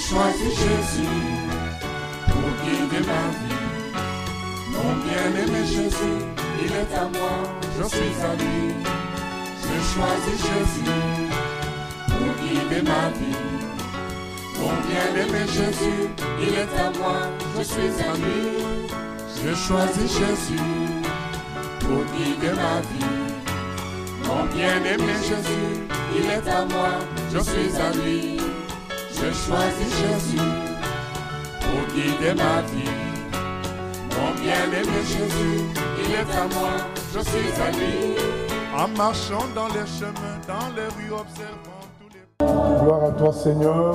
choisi Jésus pour guider ma vie. Mon bien-aimé Jésus, il est à moi, je suis à lui. J'ai choisi Jésus pour guider ma vie. Mon bien-aimé Jésus, il est à moi, je suis à lui. J'ai choisi Jésus pour guider ma vie. Mon bien-aimé Jésus, il est à moi, je suis à lui. J'ai choisi Jésus pour guider ma vie. Mon bien-aimé Jésus, il est à moi, je suis à lui. En marchant dans les chemins, dans les rues, observant tous les... Gloire à toi, Seigneur.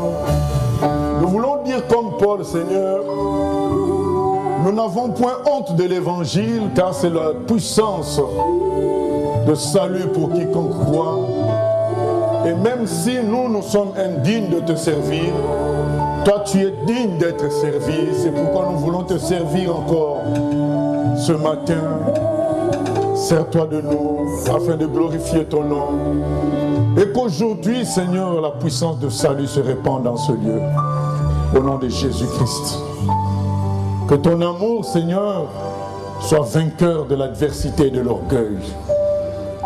Nous voulons dire comme Paul, Seigneur, nous n'avons point honte de l'évangile, car c'est la puissance de salut pour quiconque croit. Et même si nous sommes indignes de te servir, toi tu es digne d'être servi. C'est pourquoi nous voulons te servir encore ce matin. Sers-toi de nous afin de glorifier ton nom. Et qu'aujourd'hui, Seigneur, la puissance de salut se répande dans ce lieu. Au nom de Jésus-Christ. Que ton amour, Seigneur, soit vainqueur de l'adversité et de l'orgueil.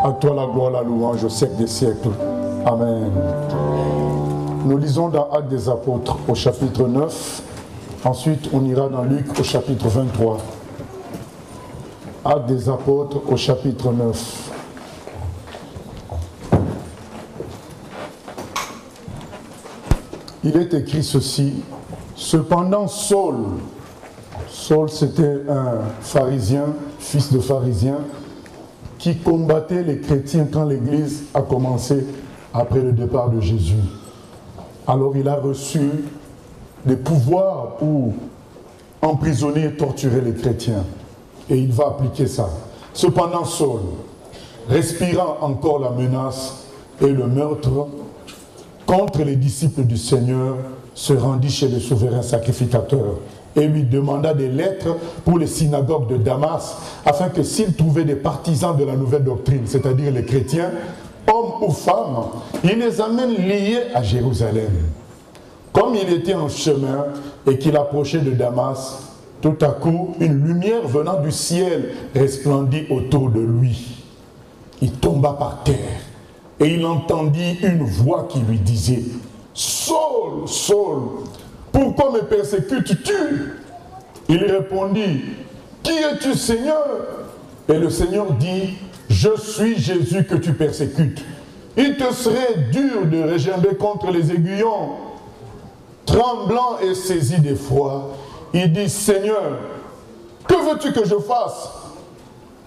À toi la gloire, la louange au siècle des siècles. Amen. Nous lisons dans Actes des Apôtres au chapitre 9. Ensuite, on ira dans Luc au chapitre 23. Actes des Apôtres au chapitre 9. Il est écrit ceci. Cependant, Saul c'était un pharisien, fils de pharisien, qui combattait les chrétiens quand l'Église a commencé après le départ de Jésus. Alors il a reçu des pouvoirs pour emprisonner et torturer les chrétiens. Et il va appliquer ça. Cependant, Saul, respirant encore la menace et le meurtre contre les disciples du Seigneur, se rendit chez le souverain sacrificateur et lui demanda des lettres pour les synagogues de Damas, afin que s'il trouvait des partisans de la nouvelle doctrine, c'est-à-dire les chrétiens, hommes ou femmes, il les amène liés à Jérusalem. Comme il était en chemin et qu'il approchait de Damas, tout à coup, une lumière venant du ciel resplendit autour de lui. Il tomba par terre et il entendit une voix qui lui disait « Saul, Saul, pourquoi me persécutes-tu » Il répondit « Qui es-tu, Seigneur » Et le Seigneur dit « Je suis Jésus que tu persécutes. Il te serait dur de regimber contre les aiguillons. » Tremblant et saisi d'effroi, il dit « Seigneur, que veux-tu que je fasse »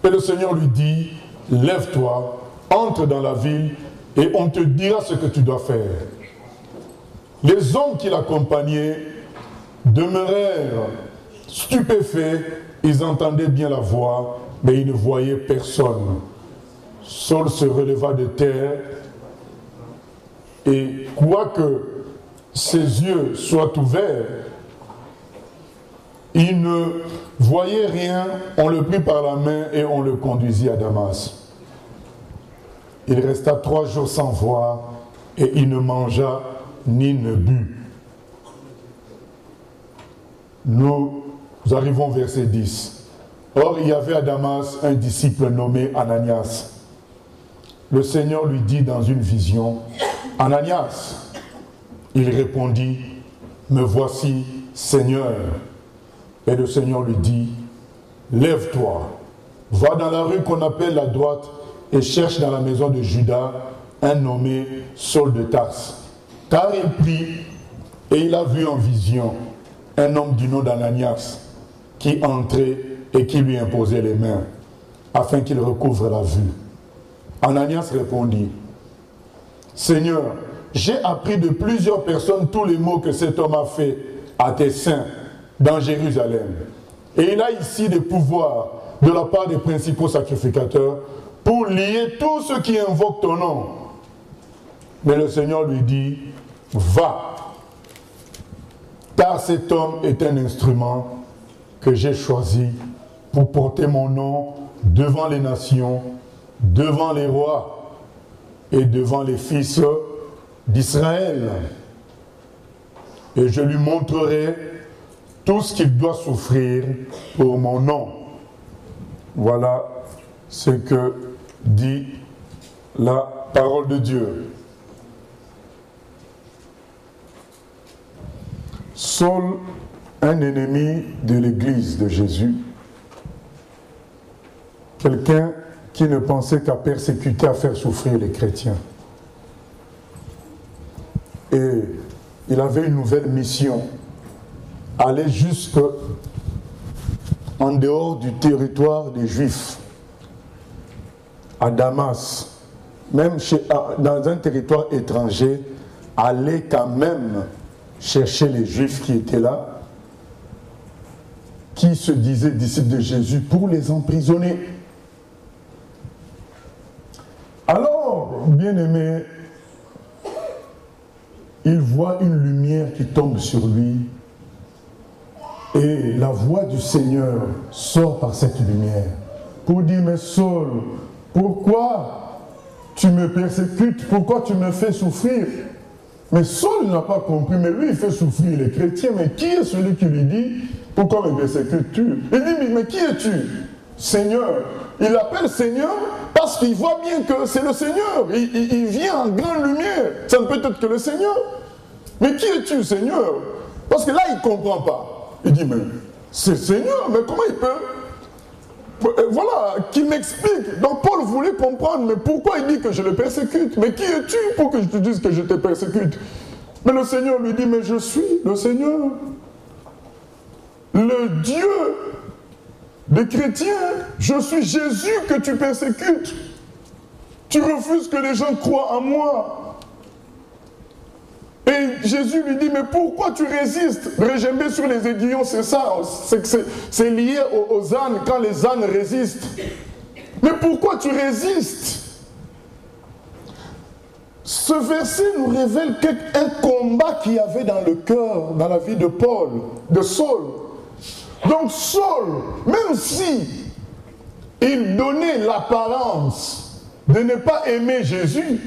Et le Seigneur lui dit « Lève-toi, entre dans la ville et on te dira ce que tu dois faire. » Les hommes qui l'accompagnaient demeurèrent stupéfaits, ils entendaient bien la voix, mais ils ne voyaient personne. Saul se releva de terre et quoique ses yeux soient ouverts, il ne voyait rien. On le prit par la main et on le conduisit à Damas. Il resta 3 jours sans voir et il ne mangea ni ne but. Nous arrivons au verset 10. Or, il y avait à Damas un disciple nommé Ananias. Le Seigneur lui dit dans une vision, « Ananias !» Il répondit, « Me voici, Seigneur. » Et le Seigneur lui dit, « Lève-toi, va dans la rue qu'on appelle la droite et cherche dans la maison de Judas un nommé Saul de Tarse. » Car il prit et il a vu en vision un homme du nom d'Ananias qui entrait et qui lui imposait les mains afin qu'il recouvre la vue. Ananias répondit, « Seigneur, j'ai appris de plusieurs personnes tous les maux que cet homme a fait à tes saints dans Jérusalem. Et il a ici des pouvoirs de la part des principaux sacrificateurs pour lier tous ceux qui invoquent ton nom. » Mais le Seigneur lui dit, « Va, car cet homme est un instrument que j'ai choisi pour porter mon nom devant les nations, devant les rois et devant les fils d'Israël. » et je lui montrerai tout ce qu'il doit souffrir pour mon nom. Voilà ce que dit la parole de Dieu. Saul, un ennemi de l'Église de Jésus, quelqu'un qui ne pensait qu'à persécuter, à faire souffrir les chrétiens. Et il avait une nouvelle mission, aller jusqu'en dehors du territoire des Juifs, à Damas, même dans un territoire étranger, aller quand même chercher les Juifs qui étaient là, qui se disaient disciples de Jésus, pour les emprisonner. Alors, bien-aimé, il voit une lumière qui tombe sur lui et la voix du Seigneur sort par cette lumière pour dire, mais Saul, pourquoi tu me persécutes? Pourquoi tu me fais souffrir? Mais Saul n'a pas compris, mais lui il fait souffrir les chrétiens. Mais qui est celui qui lui dit, pourquoi me persécutes-tu? Il dit, mais qui es-tu? Seigneur. Il l'appelle Seigneur parce qu'il voit bien que c'est le Seigneur. Il vient en grande lumière. Ça ne peut être que le Seigneur. Mais qui es-tu, Seigneur? Parce que là, il ne comprend pas. Il dit, mais c'est Seigneur, mais comment il peut? Voilà, qu'il m'explique. Donc Paul voulait comprendre, mais pourquoi il dit que je le persécute? Mais qui es-tu pour que je te dise que je te persécute? Mais le Seigneur lui dit, mais je suis le Seigneur. Le Dieu des chrétiens, je suis Jésus que tu persécutes. Tu refuses que les gens croient en moi. Et Jésus lui dit, mais pourquoi tu résistes? Régember sur les aiguillons, c'est ça. C'est lié aux ânes, quand les ânes résistent. Mais pourquoi tu résistes? Ce verset nous révèle un combat qu'il y avait dans le cœur, dans la vie de Paul, de Saul. Donc Saul, même si il donnait l'apparence de ne pas aimer Jésus,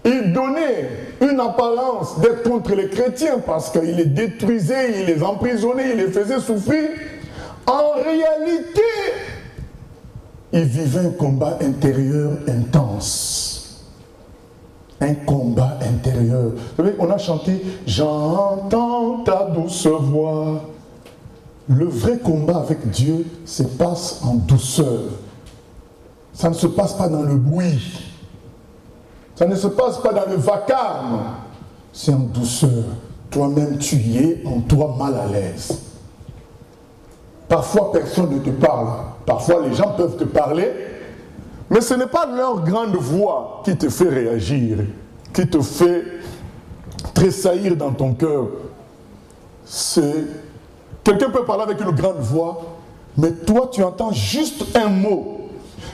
il donnait une apparence d'être contre les chrétiens parce qu'il les détruisait, il les emprisonnait, il les faisait souffrir. En réalité, il vivait un combat intérieur intense. Un combat intérieur. Vous savez, on a chanté « J'entends ta douce voix ». Le vrai combat avec Dieu se passe en douceur. Ça ne se passe pas dans le bruit. Ça ne se passe pas dans le vacarme. C'est en douceur. Toi-même, tu y es en toi mal à l'aise. Parfois, personne ne te parle. Parfois, les gens peuvent te parler. Mais ce n'est pas leur grande voix qui te fait réagir, qui te fait tressaillir dans ton cœur. Quelqu'un peut parler avec une grande voix, mais toi, tu entends juste un mot.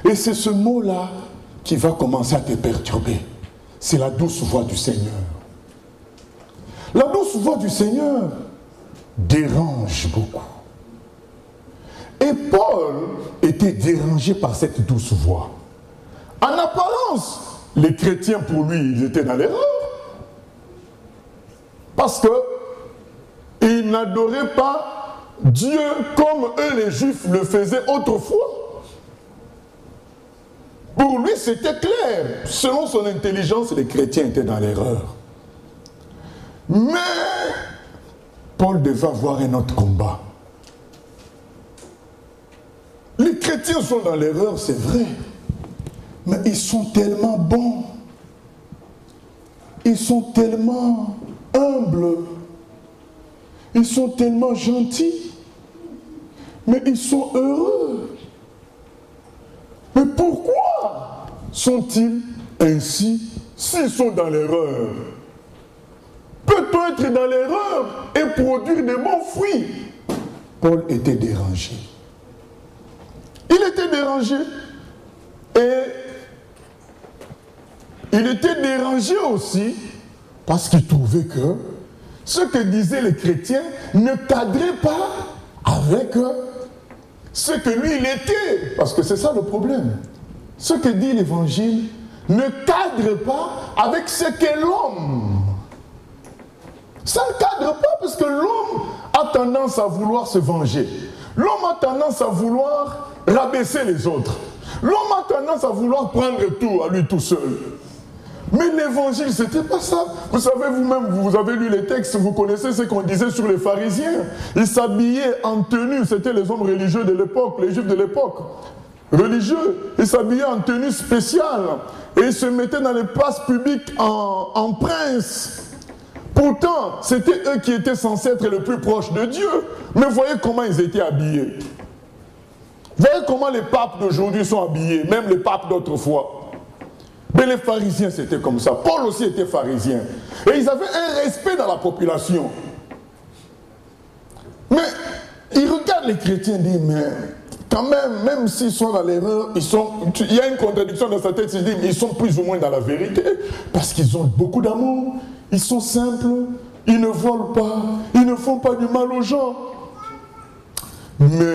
Et c'est ce mot-là qui va commencer à te perturber. C'est la douce voix du Seigneur. La douce voix du Seigneur dérange beaucoup. Et Paul était dérangé par cette douce voix. En apparence, les chrétiens, pour lui, ils étaient dans l'erreur. Parce qu'ils n'adoraient pas Dieu comme eux les Juifs le faisaient autrefois. Pour lui c'était clair, selon son intelligence les chrétiens étaient dans l'erreur. Mais Paul devait avoir un autre combat. Les chrétiens sont dans l'erreur, c'est vrai, mais ils sont tellement bons, ils sont tellement humbles, ils sont tellement gentils, mais ils sont heureux. Mais pourquoi sont-ils ainsi s'ils sont dans l'erreur? Peut-on être dans l'erreur et produire de bons fruits? Paul était dérangé. Il était dérangé. Et il était dérangé aussi parce qu'il trouvait que ce que disaient les chrétiens ne cadrait pas avec ce que lui il était. Parce que c'est ça le problème. Ce que dit l'évangile ne cadre pas avec ce qu'est l'homme. Ça ne cadre pas parce que l'homme a tendance à vouloir se venger. L'homme a tendance à vouloir rabaisser les autres. L'homme a tendance à vouloir prendre tout à lui tout seul. Mais l'évangile, ce n'était pas ça. Vous savez, vous-même, vous avez lu les textes, vous connaissez ce qu'on disait sur les pharisiens. Ils s'habillaient en tenue, c'était les hommes religieux de l'époque, les juifs de l'époque. Religieux, ils s'habillaient en tenue spéciale. Et ils se mettaient dans les places publiques en princes. Pourtant, c'était eux qui étaient censés être les plus proches de Dieu. Mais voyez comment ils étaient habillés. Voyez comment les papes d'aujourd'hui sont habillés, même les papes d'autrefois. Mais les pharisiens, c'était comme ça. Paul aussi était pharisien. Et ils avaient un respect dans la population. Mais ils regardent les chrétiens et disent, mais quand même s'ils sont dans l'erreur, il y a une contradiction dans sa tête, ils disent, ils sont plus ou moins dans la vérité, parce qu'ils ont beaucoup d'amour, ils sont simples, ils ne volent pas, ils ne font pas du mal aux gens. Mais,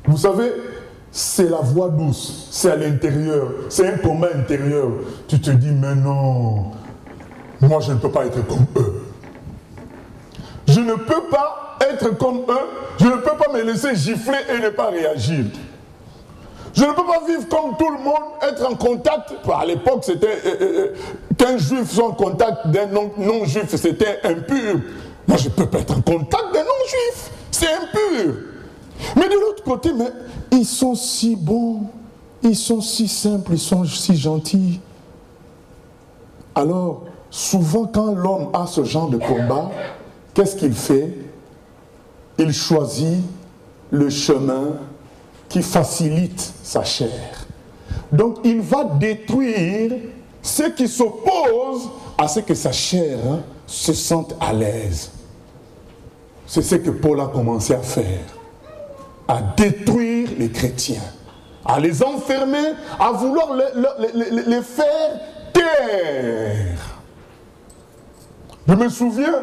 vous savez, c'est la voix douce, c'est à l'intérieur, c'est un combat intérieur. Tu te dis, mais non, moi je ne peux pas être comme eux. Je ne peux pas être comme eux, je ne peux pas me laisser gifler et ne pas réagir. Je ne peux pas vivre comme tout le monde, être en contact. À l'époque, c'était qu'un juif soit en contact d'un non-juif, c'était impur. Moi, je ne peux pas être en contact d'un non-juif, c'est impur. Mais de l'autre côté, mais ils sont si bons, ils sont si simples, ils sont si gentils. Alors, souvent quand l'homme a ce genre de combat, qu'est-ce qu'il fait? Il choisit le chemin qui facilite sa chair. Donc il va détruire ce qui s'oppose à ce que sa chair se sente à l'aise. C'est ce que Paul a commencé à faire. À détruire les chrétiens, à les enfermer, à vouloir les faire taire. Je me souviens,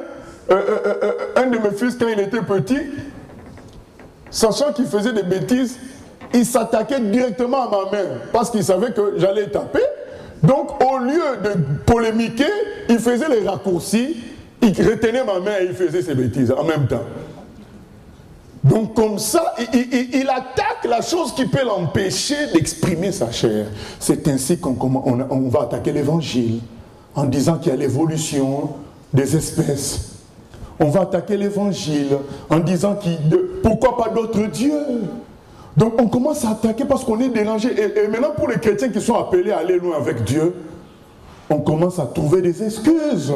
un de mes fils, quand il était petit, sachant qu'il faisait des bêtises, il s'attaquait directement à ma main, parce qu'il savait que j'allais taper. Donc, au lieu de polémiquer, il faisait les raccourcis, il retenait ma main et il faisait ses bêtises en même temps. Donc comme ça, il attaque la chose qui peut l'empêcher d'exprimer sa chair. C'est ainsi qu'on va attaquer l'évangile, en disant qu'il y a l'évolution des espèces. On va attaquer l'évangile en disant pourquoi pas d'autres dieux. Donc on commence à attaquer parce qu'on est dérangé. Et maintenant pour les chrétiens qui sont appelés à aller loin avec Dieu, on commence à trouver des excuses.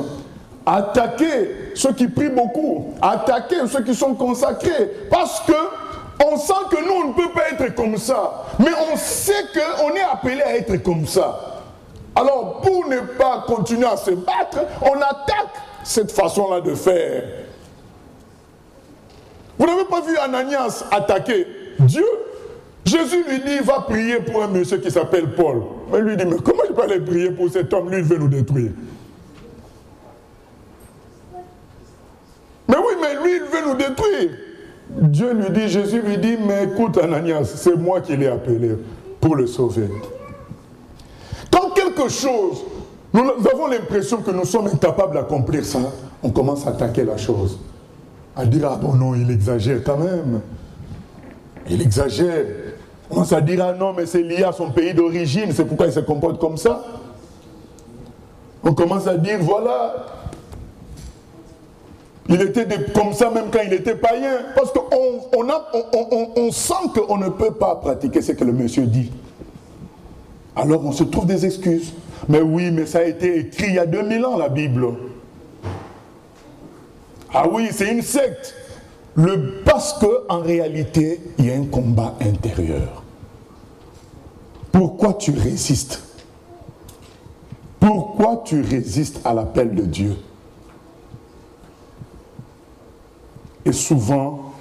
Attaquer ceux qui prient beaucoup, attaquer ceux qui sont consacrés, parce que on sent que nous on ne peut pas être comme ça, mais on sait qu'on est appelé à être comme ça. Alors pour ne pas continuer à se battre, on attaque cette façon-là de faire. Vous n'avez pas vu Ananias attaquer Dieu? Jésus lui dit, va prier pour un monsieur qui s'appelle Paul. Il lui dit, mais comment je peux aller prier pour cet homme? Lui, il veut nous détruire. Mais oui, mais lui, il veut nous détruire. Dieu lui dit, Jésus lui dit, mais écoute Ananias, c'est moi qui l'ai appelé pour le sauver. Quand quelque chose, nous avons l'impression que nous sommes incapables d'accomplir ça, on commence à attaquer la chose. À dire, ah bon non, il exagère quand même. Il exagère. On commence à dire, ah non, mais c'est lié à son pays d'origine, c'est pourquoi il se comporte comme ça. On commence à dire, voilà, il était comme ça même quand il était païen. Parce qu'on sent qu'on ne peut pas pratiquer ce que le monsieur dit. Alors on se trouve des excuses. Mais oui, mais ça a été écrit il y a 2000 ans, la Bible. Ah oui, c'est une secte. Parce qu'en réalité, il y a un combat intérieur. Pourquoi tu résistes? Pourquoi tu résistes à l'appel de Dieu? Et souvent,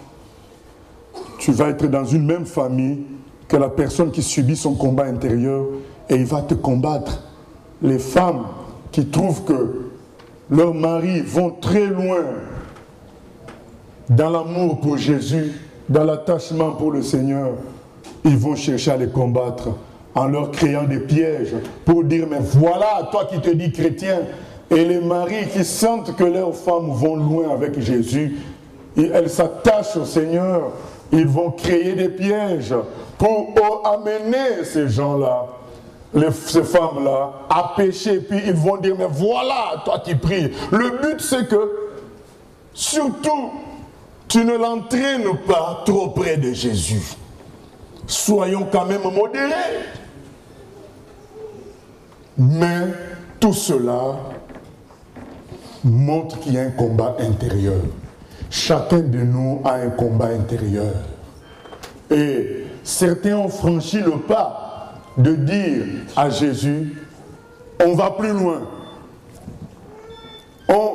tu vas être dans une même famille que la personne qui subit son combat intérieur et il va te combattre. Les femmes qui trouvent que leurs maris vont très loin dans l'amour pour Jésus, dans l'attachement pour le Seigneur, ils vont chercher à les combattre en leur créant des pièges pour dire, mais voilà, toi qui te dis chrétien, Et les maris qui sentent que leurs femmes vont loin avec Jésus, et elles s'attachent au Seigneur, ils vont créer des pièges pour amener ces gens-là, ces femmes-là, à pécher. Puis ils vont dire, mais voilà, toi qui pries. Le but c'est que, surtout, tu ne l'entraînes pas trop près de Jésus. Soyons quand même modérés. Mais tout cela montre qu'il y a un combat intérieur. Chacun de nous a un combat intérieur. Et certains ont franchi le pas de dire à Jésus, on va plus loin.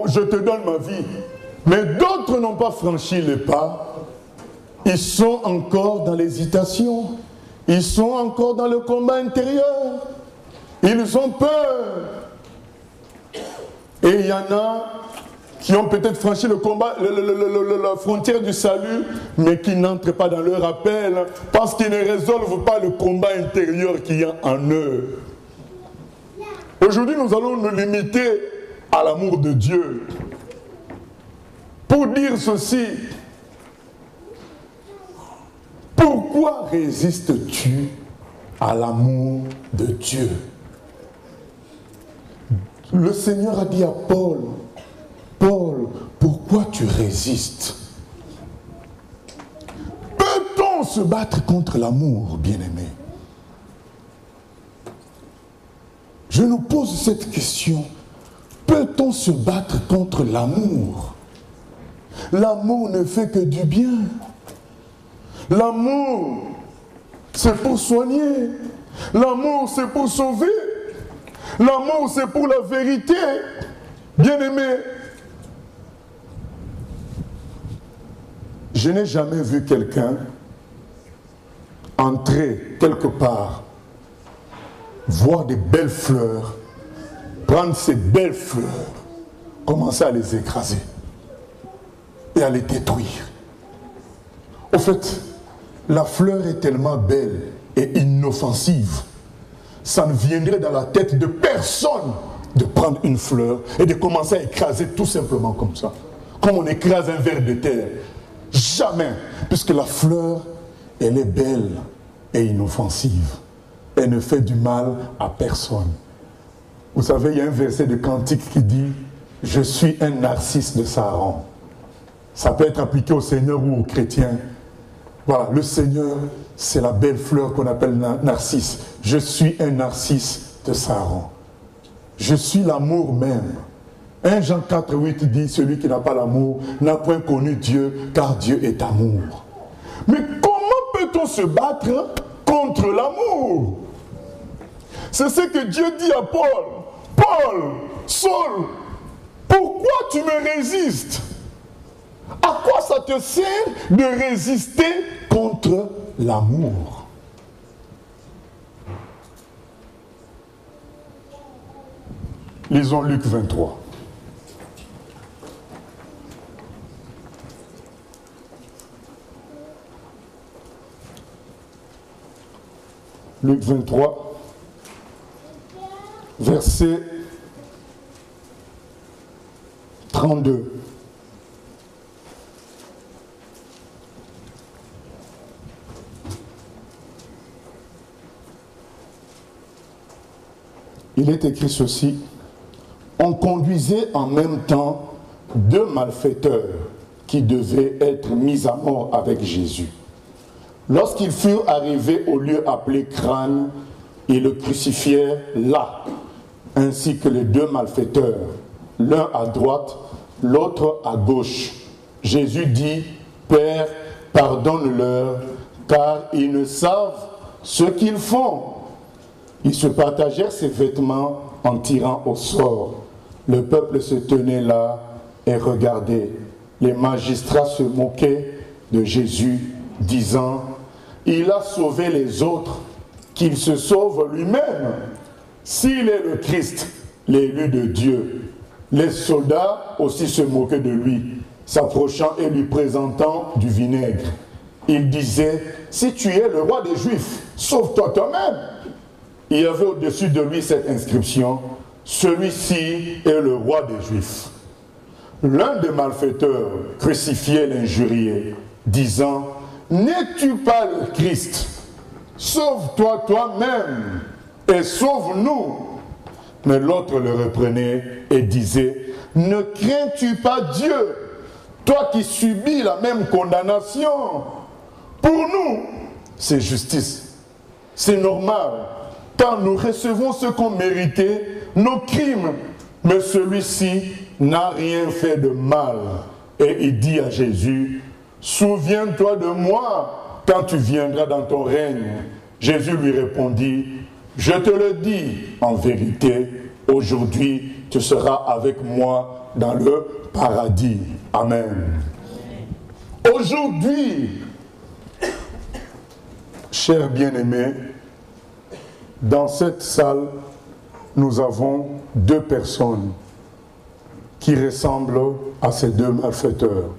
Je te donne ma vie. Mais d'autres n'ont pas franchi le pas. Ils sont encore dans l'hésitation. Ils sont encore dans le combat intérieur. Ils ont peur. Et il y en a qui ont peut-être franchi le combat, la frontière du salut, mais qui n'entrent pas dans leur appel parce qu'ils ne résolvent pas le combat intérieur qu'il y a en eux. Aujourd'hui, nous allons nous limiter à l'amour de Dieu. Pour dire ceci, pourquoi résistes-tu à l'amour de Dieu? Le Seigneur a dit à Paul, Paul, pourquoi tu résistes? Peut-on se battre contre l'amour, bien-aimé? Je nous pose cette question. Peut-on se battre contre l'amour? L'amour ne fait que du bien. L'amour, c'est pour soigner. L'amour, c'est pour sauver. L'amour, c'est pour la vérité. Bien-aimé, je n'ai jamais vu quelqu'un entrer quelque part, voir des belles fleurs, prendre ces belles fleurs, commencer à les écraser et à les détruire. Au fait, la fleur est tellement belle et inoffensive, ça ne viendrait dans la tête de personne de prendre une fleur et de commencer à écraser tout simplement comme ça, comme on écrase un ver de terre. Jamais, puisque la fleur, elle est belle et inoffensive. Elle ne fait du mal à personne. Vous savez, il y a un verset de Cantique qui dit « Je suis un narcisse de Saron ». Ça peut être appliqué au Seigneur ou aux chrétiens. Voilà, le Seigneur, c'est la belle fleur qu'on appelle narcisse. Je suis un narcisse de Saron. Je suis l'amour même. 1 Jean 4, 8 dit, celui qui n'a pas l'amour n'a point connu Dieu, car Dieu est amour. Mais comment peut-on se battre contre l'amour? C'est ce que Dieu dit à Paul. Paul, Saul, pourquoi tu me résistes? À quoi ça te sert de résister contre l'amour? Lisons Luc 23. Luc 23, verset 32. Il est écrit ceci: on conduisait en même temps deux malfaiteurs qui devaient être mis à mort avec Jésus. Lorsqu'ils furent arrivés au lieu appelé Crâne, ils le crucifièrent là, ainsi que les deux malfaiteurs, l'un à droite, l'autre à gauche. Jésus dit: Père, pardonne-leur, car ils ne savent ce qu'ils font. Ils se partagèrent ses vêtements en tirant au sort. Le peuple se tenait là et regardait. Les magistrats se moquaient de Jésus, disant: il a sauvé les autres, qu'il se sauve lui-même. S'il est le Christ, l'élu de Dieu. Les soldats aussi se moquaient de lui, s'approchant et lui présentant du vinaigre. Ils disaient: si tu es le roi des Juifs, sauve-toi toi-même. Il y avait au-dessus de lui cette inscription: celui-ci est le roi des Juifs. L'un des malfaiteurs crucifiait l'injurié, disant, n'es-tu pas le Christ? Sauve-toi toi-même et sauve-nous. Mais l'autre le reprenait et disait, ne crains-tu pas Dieu, toi qui subis la même condamnation? Pour nous, c'est justice, c'est normal, car nous recevons ce qu'on méritait, nos crimes. Mais celui-ci n'a rien fait de mal. Et il dit à Jésus, souviens-toi de moi quand tu viendras dans ton règne. Jésus lui répondit, je te le dis en vérité, aujourd'hui tu seras avec moi dans le paradis. Amen. Aujourd'hui, chers bien-aimés, dans cette salle, nous avons deux personnes qui ressemblent à ces deux malfaiteurs.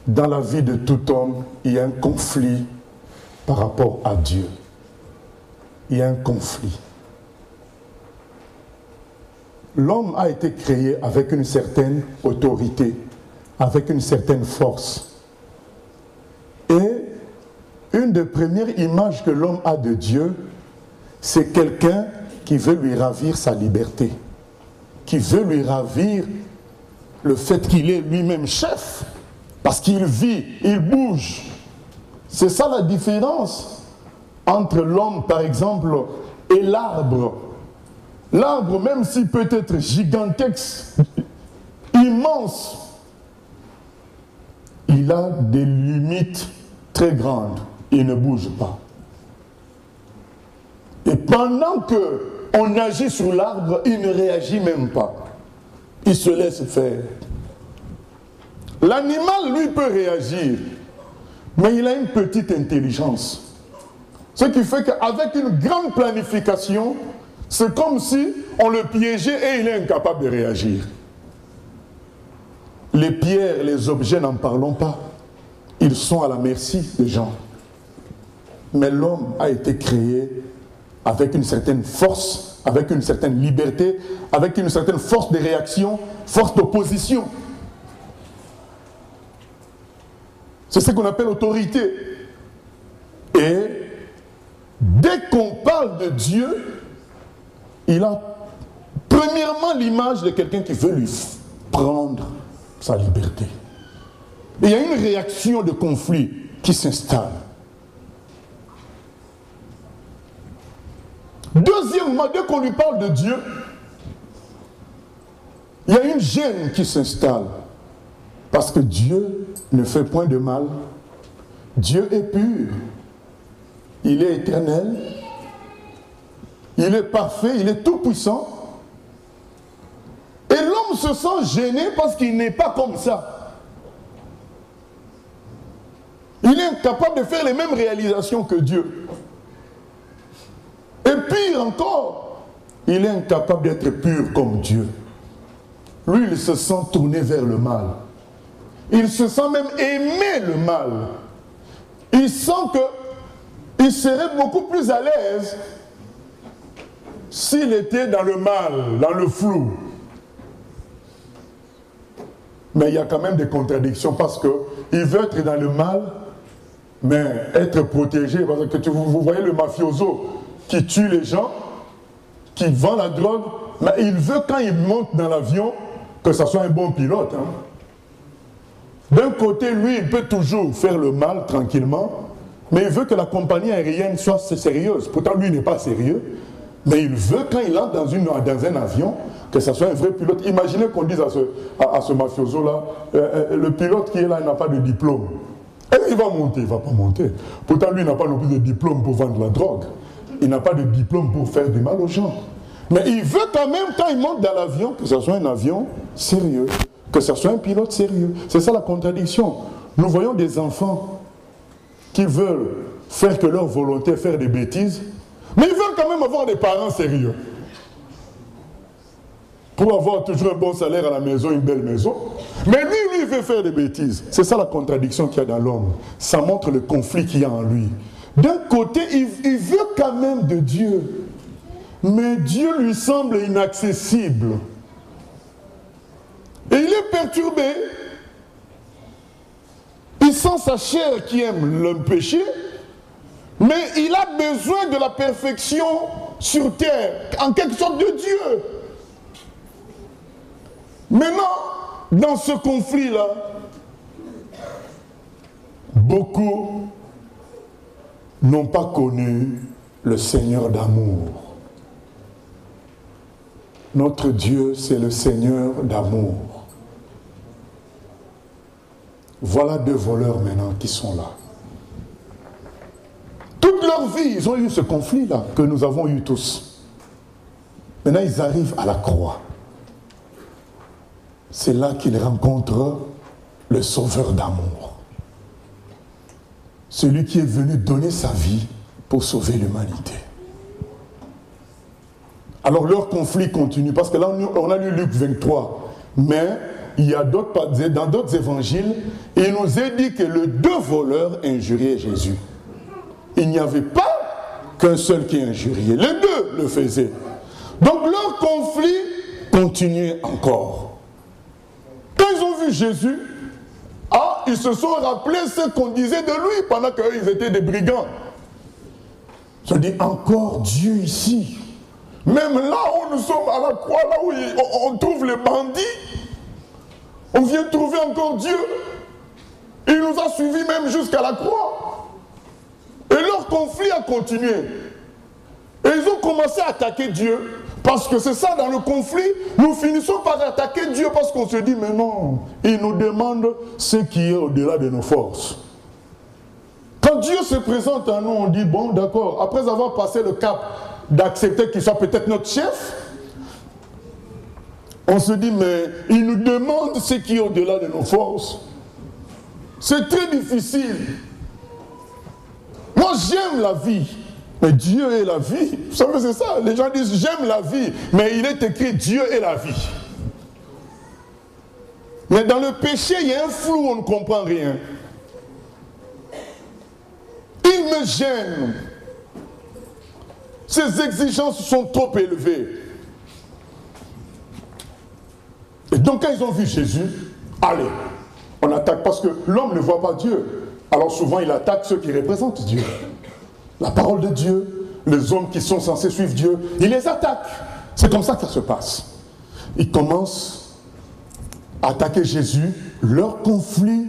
Dans la vie de tout homme, il y a un conflit par rapport à Dieu. Il y a un conflit. L'homme a été créé avec une certaine autorité, avec une certaine force. Et une des premières images que l'homme a de Dieu, c'est quelqu'un qui veut lui ravir sa liberté, qui veut lui ravir le fait qu'il est lui-même chef, parce qu'il vit, il bouge. C'est ça la différence entre l'homme, par exemple, et l'arbre. L'arbre, même s'il peut être gigantesque, immense, il a des limites très grandes. Il ne bouge pas. Et pendant qu'on agit sur l'arbre, il ne réagit même pas. Il se laisse faire. L'animal, lui, peut réagir, mais il a une petite intelligence. Ce qui fait qu'avec une grande planification, c'est comme si on le piégeait et il est incapable de réagir. Les pierres, les objets, n'en parlons pas. Ils sont à la merci des gens. Mais l'homme a été créé avec une certaine force, avec une certaine liberté, avec une certaine force de réaction, force d'opposition. C'est ce qu'on appelle autorité. Et dès qu'on parle de Dieu, il a premièrement l'image de quelqu'un qui veut lui prendre sa liberté. Et il y a une réaction de conflit qui s'installe. Deuxièmement, dès qu'on lui parle de Dieu, il y a une gêne qui s'installe. Parce que Dieu ne fait point de mal. Dieu est pur. Il est éternel. Il est parfait. Il est tout puissant. Et l'homme se sent gêné parce qu'il n'est pas comme ça. Il est incapable de faire les mêmes réalisations que Dieu. Et pire encore, il est incapable d'être pur comme Dieu. Lui, il se sent tourné vers le mal. Il se sent même aimer le mal. Il sent qu'il serait beaucoup plus à l'aise s'il était dans le mal, dans le flou. Mais il y a quand même des contradictions parce qu'il veut être dans le mal, mais être protégé. Parce que vous voyez le mafioso qui tue les gens, qui vend la drogue, mais il veut quand il monte dans l'avion que ce soit un bon pilote. Hein. D'un côté, lui, il peut toujours faire le mal tranquillement, mais il veut que la compagnie aérienne soit sérieuse. Pourtant, lui, il n'est pas sérieux, mais il veut quand il entre dans un avion, que ce soit un vrai pilote. Imaginez qu'on dise à ce mafioso-là, le pilote qui est là, il n'a pas de diplôme. Et il va monter, il ne va pas monter. Pourtant, lui, il n'a pas non plus de diplôme pour vendre la drogue. Il n'a pas de diplôme pour faire du mal aux gens. Mais il veut quand même, quand il monte dans l'avion, que ce soit un avion sérieux, que ce soit un pilote sérieux. C'est ça la contradiction. Nous voyons des enfants qui veulent faire que leur volonté, faire des bêtises, mais ils veulent quand même avoir des parents sérieux. Pour avoir toujours un bon salaire à la maison, une belle maison. Mais lui, il veut faire des bêtises. C'est ça la contradiction qu'il y a dans l'homme. Ça montre le conflit qu'il y a en lui. D'un côté, il veut quand même de Dieu, mais Dieu lui semble inaccessible. Et il est perturbé. Il sent sa chair qui aime le péché, mais il a besoin de la perfection sur terre, en quelque sorte de Dieu. Maintenant, dans ce conflit-là, beaucoup n'ont pas connu le Seigneur d'amour. Notre Dieu, c'est le Seigneur d'amour. Voilà deux voleurs maintenant qui sont là. Toute leur vie, ils ont eu ce conflit-là que nous avons eu tous. Maintenant, ils arrivent à la croix. C'est là qu'ils rencontrent le Sauveur d'amour. Celui qui est venu donner sa vie pour sauver l'humanité. Alors leur conflit continue, parce que là on a lu Luc 23, mais il y a dans d'autres évangiles, il nous est dit que les deux voleurs injuriaient Jésus. Il n'y avait pas qu'un seul qui injuriait, les deux le faisaient. Donc leur conflit continuait encore. Quand ils ont vu Jésus, ils se sont rappelés ce qu'on disait de lui pendant qu'ils étaient des brigands. Ils se sont dit, encore Dieu ici. Même là où nous sommes à la croix, là où on trouve les bandits, on vient trouver encore Dieu. Il nous a suivis même jusqu'à la croix. Et leur conflit a continué. Et ils ont commencé à attaquer Dieu. Parce que c'est ça, dans le conflit, nous finissons par attaquer Dieu parce qu'on se dit, mais non, il nous demande ce qui est au-delà de nos forces. Quand Dieu se présente à nous, on dit, bon, d'accord, après avoir passé le cap d'accepter qu'il soit peut-être notre chef, on se dit, mais il nous demande ce qui est au-delà de nos forces. C'est très difficile. Moi, j'aime la vie. Mais Dieu est la vie. Vous savez, c'est ça. Les gens disent, j'aime la vie. Mais il est écrit, Dieu est la vie. Mais dans le péché, il y a un flou, on ne comprend rien. Il me gêne. Ses exigences sont trop élevées. Et donc, quand ils ont vu Jésus, allez, on attaque. Parce que l'homme ne voit pas Dieu. Alors souvent, il attaque ceux qui représentent Dieu. La parole de Dieu, les hommes qui sont censés suivre Dieu, il les attaque. C'est comme ça que ça se passe. Ils commencent à attaquer Jésus. Leur conflit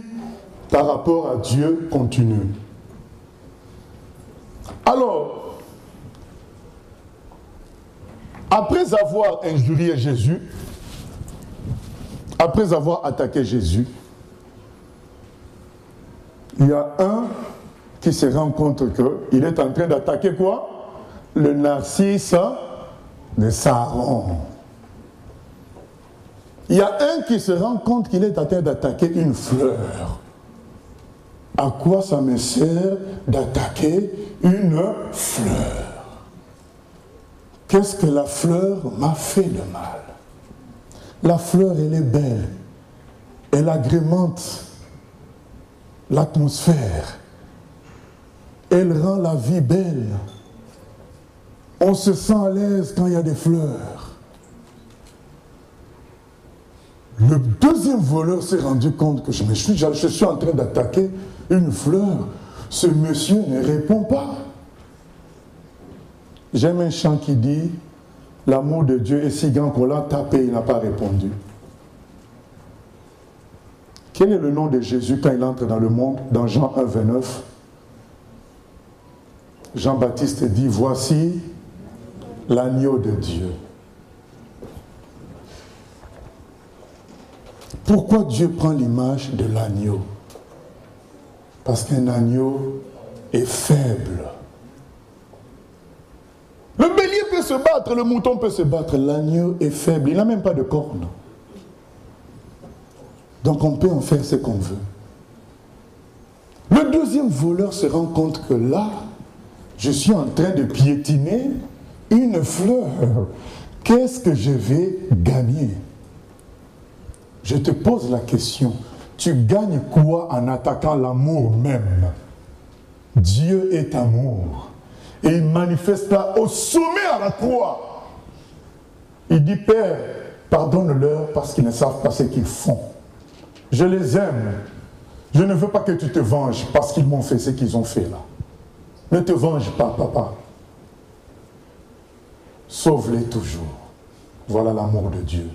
par rapport à Dieu continue. Alors, après avoir injurié Jésus, après avoir attaqué Jésus, il y a un qui se rend compte qu'il est en train d'attaquer quoi? Le narcisse de Saron. Il y a un qui se rend compte qu'il est en train d'attaquer une fleur. À quoi ça me sert d'attaquer une fleur? Qu'est-ce que la fleur m'a fait de mal? La fleur, elle est belle. Elle agrémente l'atmosphère. Elle rend la vie belle. On se sent à l'aise quand il y a des fleurs. Le deuxième voleur s'est rendu compte que je suis en train d'attaquer une fleur. Ce monsieur ne répond pas. J'aime un chant qui dit « L'amour de Dieu est si grand qu'on l'a tapé, il n'a pas répondu ». Quel est le nom de Jésus quand il entre dans le monde, dans Jean 1, 29 ? Jean-Baptiste dit, voici l'agneau de Dieu. Pourquoi Dieu prend l'image de l'agneau? Parce qu'un agneau est faible. Le bélier peut se battre, le mouton peut se battre, l'agneau est faible, il n'a même pas de cornes. Donc on peut en faire ce qu'on veut. Le deuxième voleur se rend compte que là, je suis en train de piétiner une fleur. Qu'est-ce que je vais gagner? Je te pose la question. Tu gagnes quoi en attaquant l'amour même? Dieu est amour. Et il manifeste là au sommet à la croix. Il dit, Père, pardonne-leur parce qu'ils ne savent pas ce qu'ils font. Je les aime. Je ne veux pas que tu te venges parce qu'ils m'ont fait ce qu'ils ont fait là. Ne te venge pas, papa. Sauve-les toujours. Voilà l'amour de Dieu.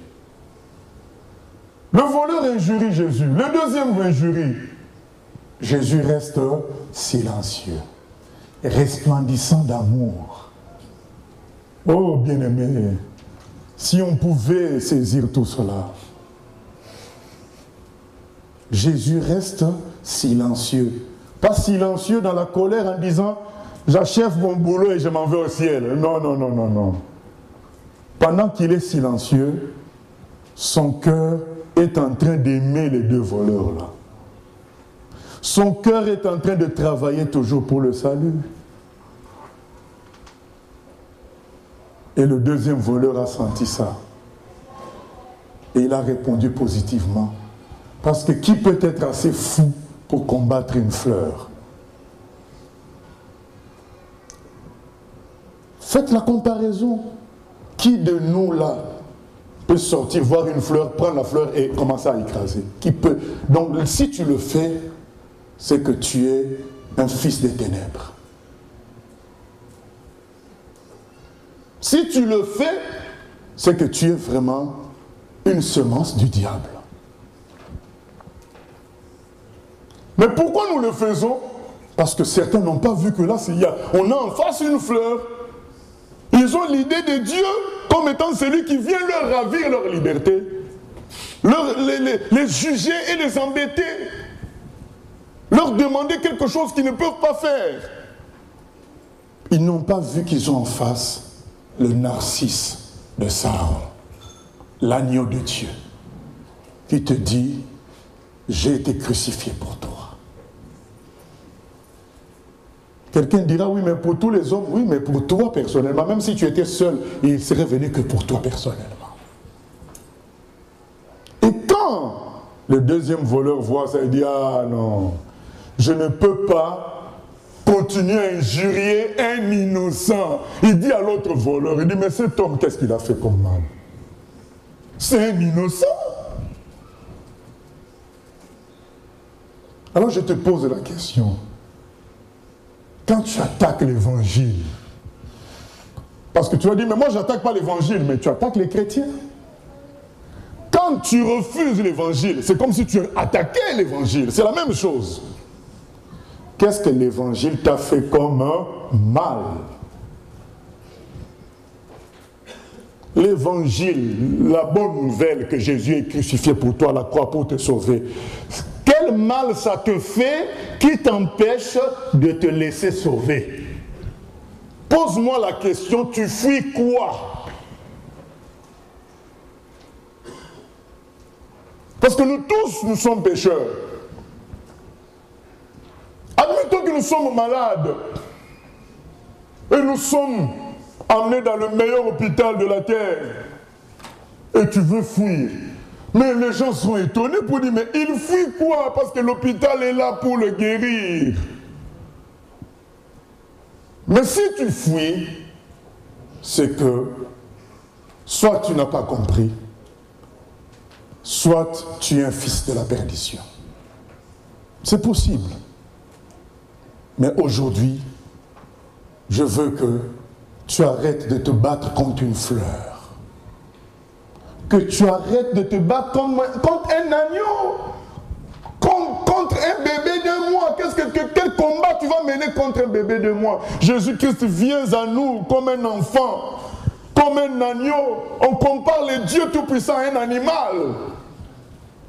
Le voleur injurie Jésus. Le deuxième injurie. Jésus reste silencieux, resplendissant d'amour. Oh, bien-aimé, si on pouvait saisir tout cela. Jésus reste silencieux. Pas silencieux dans la colère en disant « J'achève mon boulot et je m'en vais au ciel ». Non, non, non, non, non. Pendant qu'il est silencieux, son cœur est en train d'aimer les deux voleurs là. Son cœur est en train de travailler toujours pour le salut. Et le deuxième voleur a senti ça. Et il a répondu positivement. Parce que qui peut être assez fou pour combattre une fleur? Faites la comparaison. Qui de nous là peut sortir, voir une fleur, prendre la fleur et commencer à écraser? Qui peut? Donc si tu le fais, c'est que tu es un fils des ténèbres. Si tu le fais, c'est que tu es vraiment une semence du diable. Mais pourquoi nous le faisons? Parce que certains n'ont pas vu que là, on a en face une fleur. Ils ont l'idée de Dieu comme étant celui qui vient leur ravir leur liberté, les juger et les embêter, leur demander quelque chose qu'ils ne peuvent pas faire. Ils n'ont pas vu qu'ils ont en face le narcisse de Saron, l'agneau de Dieu, qui te dit « J'ai été crucifié pour toi ». Quelqu'un dira, oui, mais pour tous les hommes, oui, mais pour toi personnellement, même si tu étais seul, il serait venu que pour toi personnellement. Et quand le deuxième voleur voit ça, il dit, ah non, je ne peux pas continuer à injurier un innocent. Il dit à l'autre voleur, il dit, mais cet homme, qu'est-ce qu'il a fait comme mal? C'est un innocent. Alors je te pose la question. Quand tu attaques l'évangile, parce que tu vas dire, mais moi je n'attaque pas l'évangile, mais tu attaques les chrétiens. Quand tu refuses l'évangile, c'est comme si tu attaquais l'évangile, c'est la même chose. Qu'est-ce que l'évangile t'a fait comme un mal? L'évangile, la bonne nouvelle que Jésus est crucifié pour toi à la croix pour te sauver. Quel mal ça te fait qui t'empêche de te laisser sauver? Pose-moi la question, tu fuis quoi? Parce que nous tous, nous sommes pécheurs. Admettons que nous sommes malades et nous sommes emmenés dans le meilleur hôpital de la terre et tu veux fuir. Mais les gens sont étonnés pour dire, mais il fuit quoi? Parce que l'hôpital est là pour le guérir. Mais si tu fuis, c'est que soit tu n'as pas compris, soit tu es un fils de la perdition. C'est possible. Mais aujourd'hui, je veux que tu arrêtes de te battre contre une fleur. Que tu arrêtes de te battre contre un agneau, contre un bébé de mois. Quel combat tu vas mener contre un bébé de mois? Jésus-Christ vient à nous comme un enfant, comme un agneau. On compare le Dieu Tout-Puissant à un animal.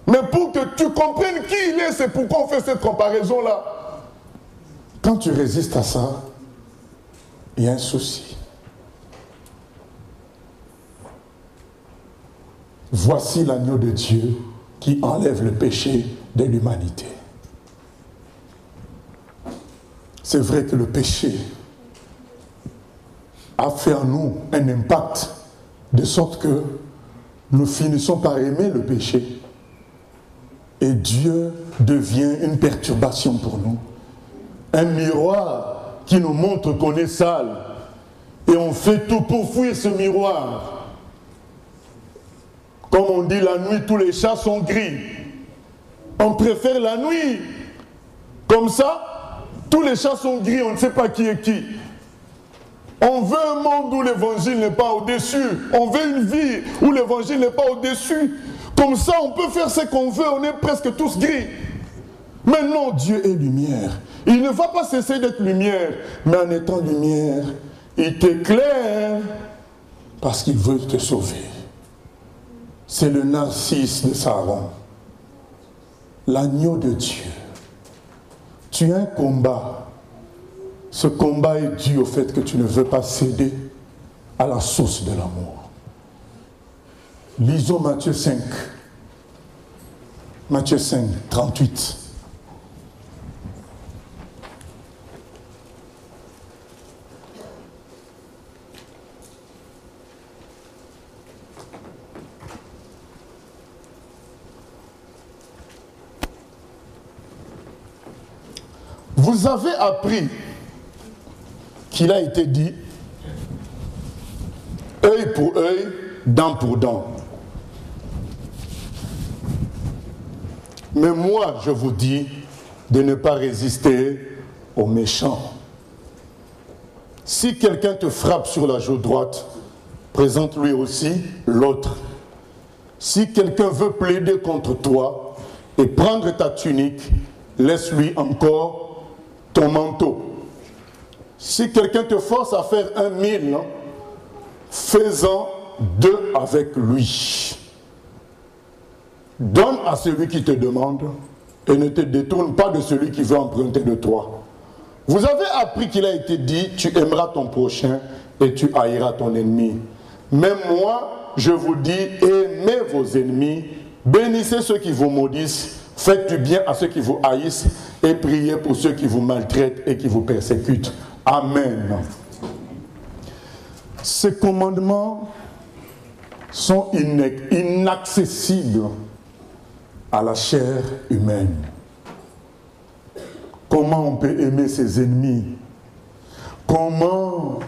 Mais pour que tu comprennes qui il est, c'est pourquoi on fait cette comparaison-là. Quand tu résistes à ça, il y a un souci. Voici l'agneau de Dieu qui enlève le péché de l'humanité. C'est vrai que le péché a fait en nous un impact de sorte que nous finissons par aimer le péché. Et Dieu devient une perturbation pour nous. un miroir qui nous montre qu'on est sale. Et on fait tout pour fuir ce miroir. Comme on dit, la nuit, tous les chats sont gris. On préfère la nuit. Comme ça, tous les chats sont gris, on ne sait pas qui est qui. On veut un monde où l'évangile n'est pas au-dessus. On veut une vie où l'évangile n'est pas au-dessus. Comme ça, on peut faire ce qu'on veut, on est presque tous gris. Mais non, Dieu est lumière. Il ne va pas cesser d'être lumière, mais en étant lumière, il t'éclaire parce qu'il veut te sauver. C'est le narcisse de Saron, l'agneau de Dieu. Tu as un combat. Ce combat est dû au fait que tu ne veux pas céder à la source de l'amour. Lisons Matthieu 5. Matthieu 5, 38. Vous avez appris qu'il a été dit œil pour œil, dent pour dent. Mais moi, je vous dis de ne pas résister aux méchants. Si quelqu'un te frappe sur la joue droite, présente-lui aussi l'autre. Si quelqu'un veut plaider contre toi et prendre ta tunique, laisse-lui encore ton manteau. Si quelqu'un te force à faire 1000, fais-en 2 avec lui. Donne à celui qui te demande et ne te détourne pas de celui qui veut emprunter de toi. Vous avez appris qu'il a été dit, tu aimeras ton prochain et tu haïras ton ennemi. Mais moi, je vous dis, aimez vos ennemis, bénissez ceux qui vous maudissent, faites du bien à ceux qui vous haïssent et priez pour ceux qui vous maltraitent et qui vous persécutent. Amen. Ces commandements sont inaccessibles à la chair humaine. Comment on peut aimer ses ennemis? Comment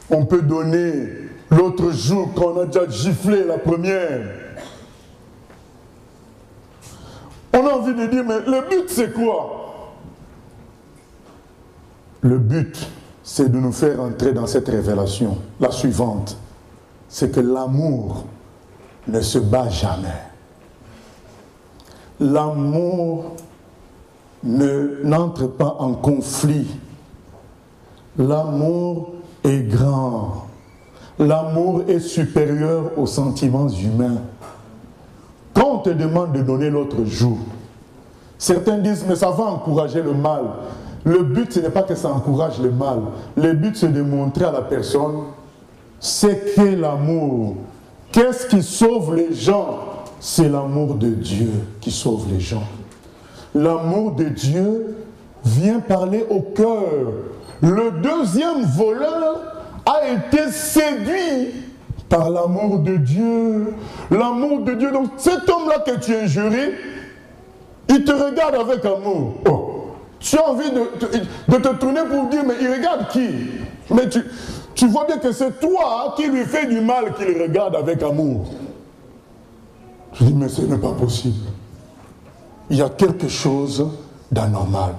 on peut donner l'autre jour quand on a déjà giflé la première? On a envie de dire, mais le but c'est quoi? Le but, c'est de nous faire entrer dans cette révélation, la suivante. C'est que l'amour ne se bat jamais. L'amour n'entre pas en conflit. L'amour est grand. L'amour est supérieur aux sentiments humains. Quand on te demande de donner l'autre jour, certains disent, mais ça va encourager le mal. Le but, ce n'est pas que ça encourage le mal. Le but, c'est de montrer à la personne ce qu'est l'amour. Qu'est-ce qui sauve les gens? C'est l'amour de Dieu qui sauve les gens. L'amour de Dieu vient parler au cœur. Le deuxième voleur a été séduit par l'amour de Dieu. L'amour de Dieu. Donc cet homme-là que tu as injurié, il te regarde avec amour. Oh. Tu as envie de te tourner pour dire, mais il regarde qui? Mais tu vois bien que c'est toi qui lui fais du mal qu'il regarde avec amour. Je dis, mais ce n'est pas possible. Il y a quelque chose d'anormal.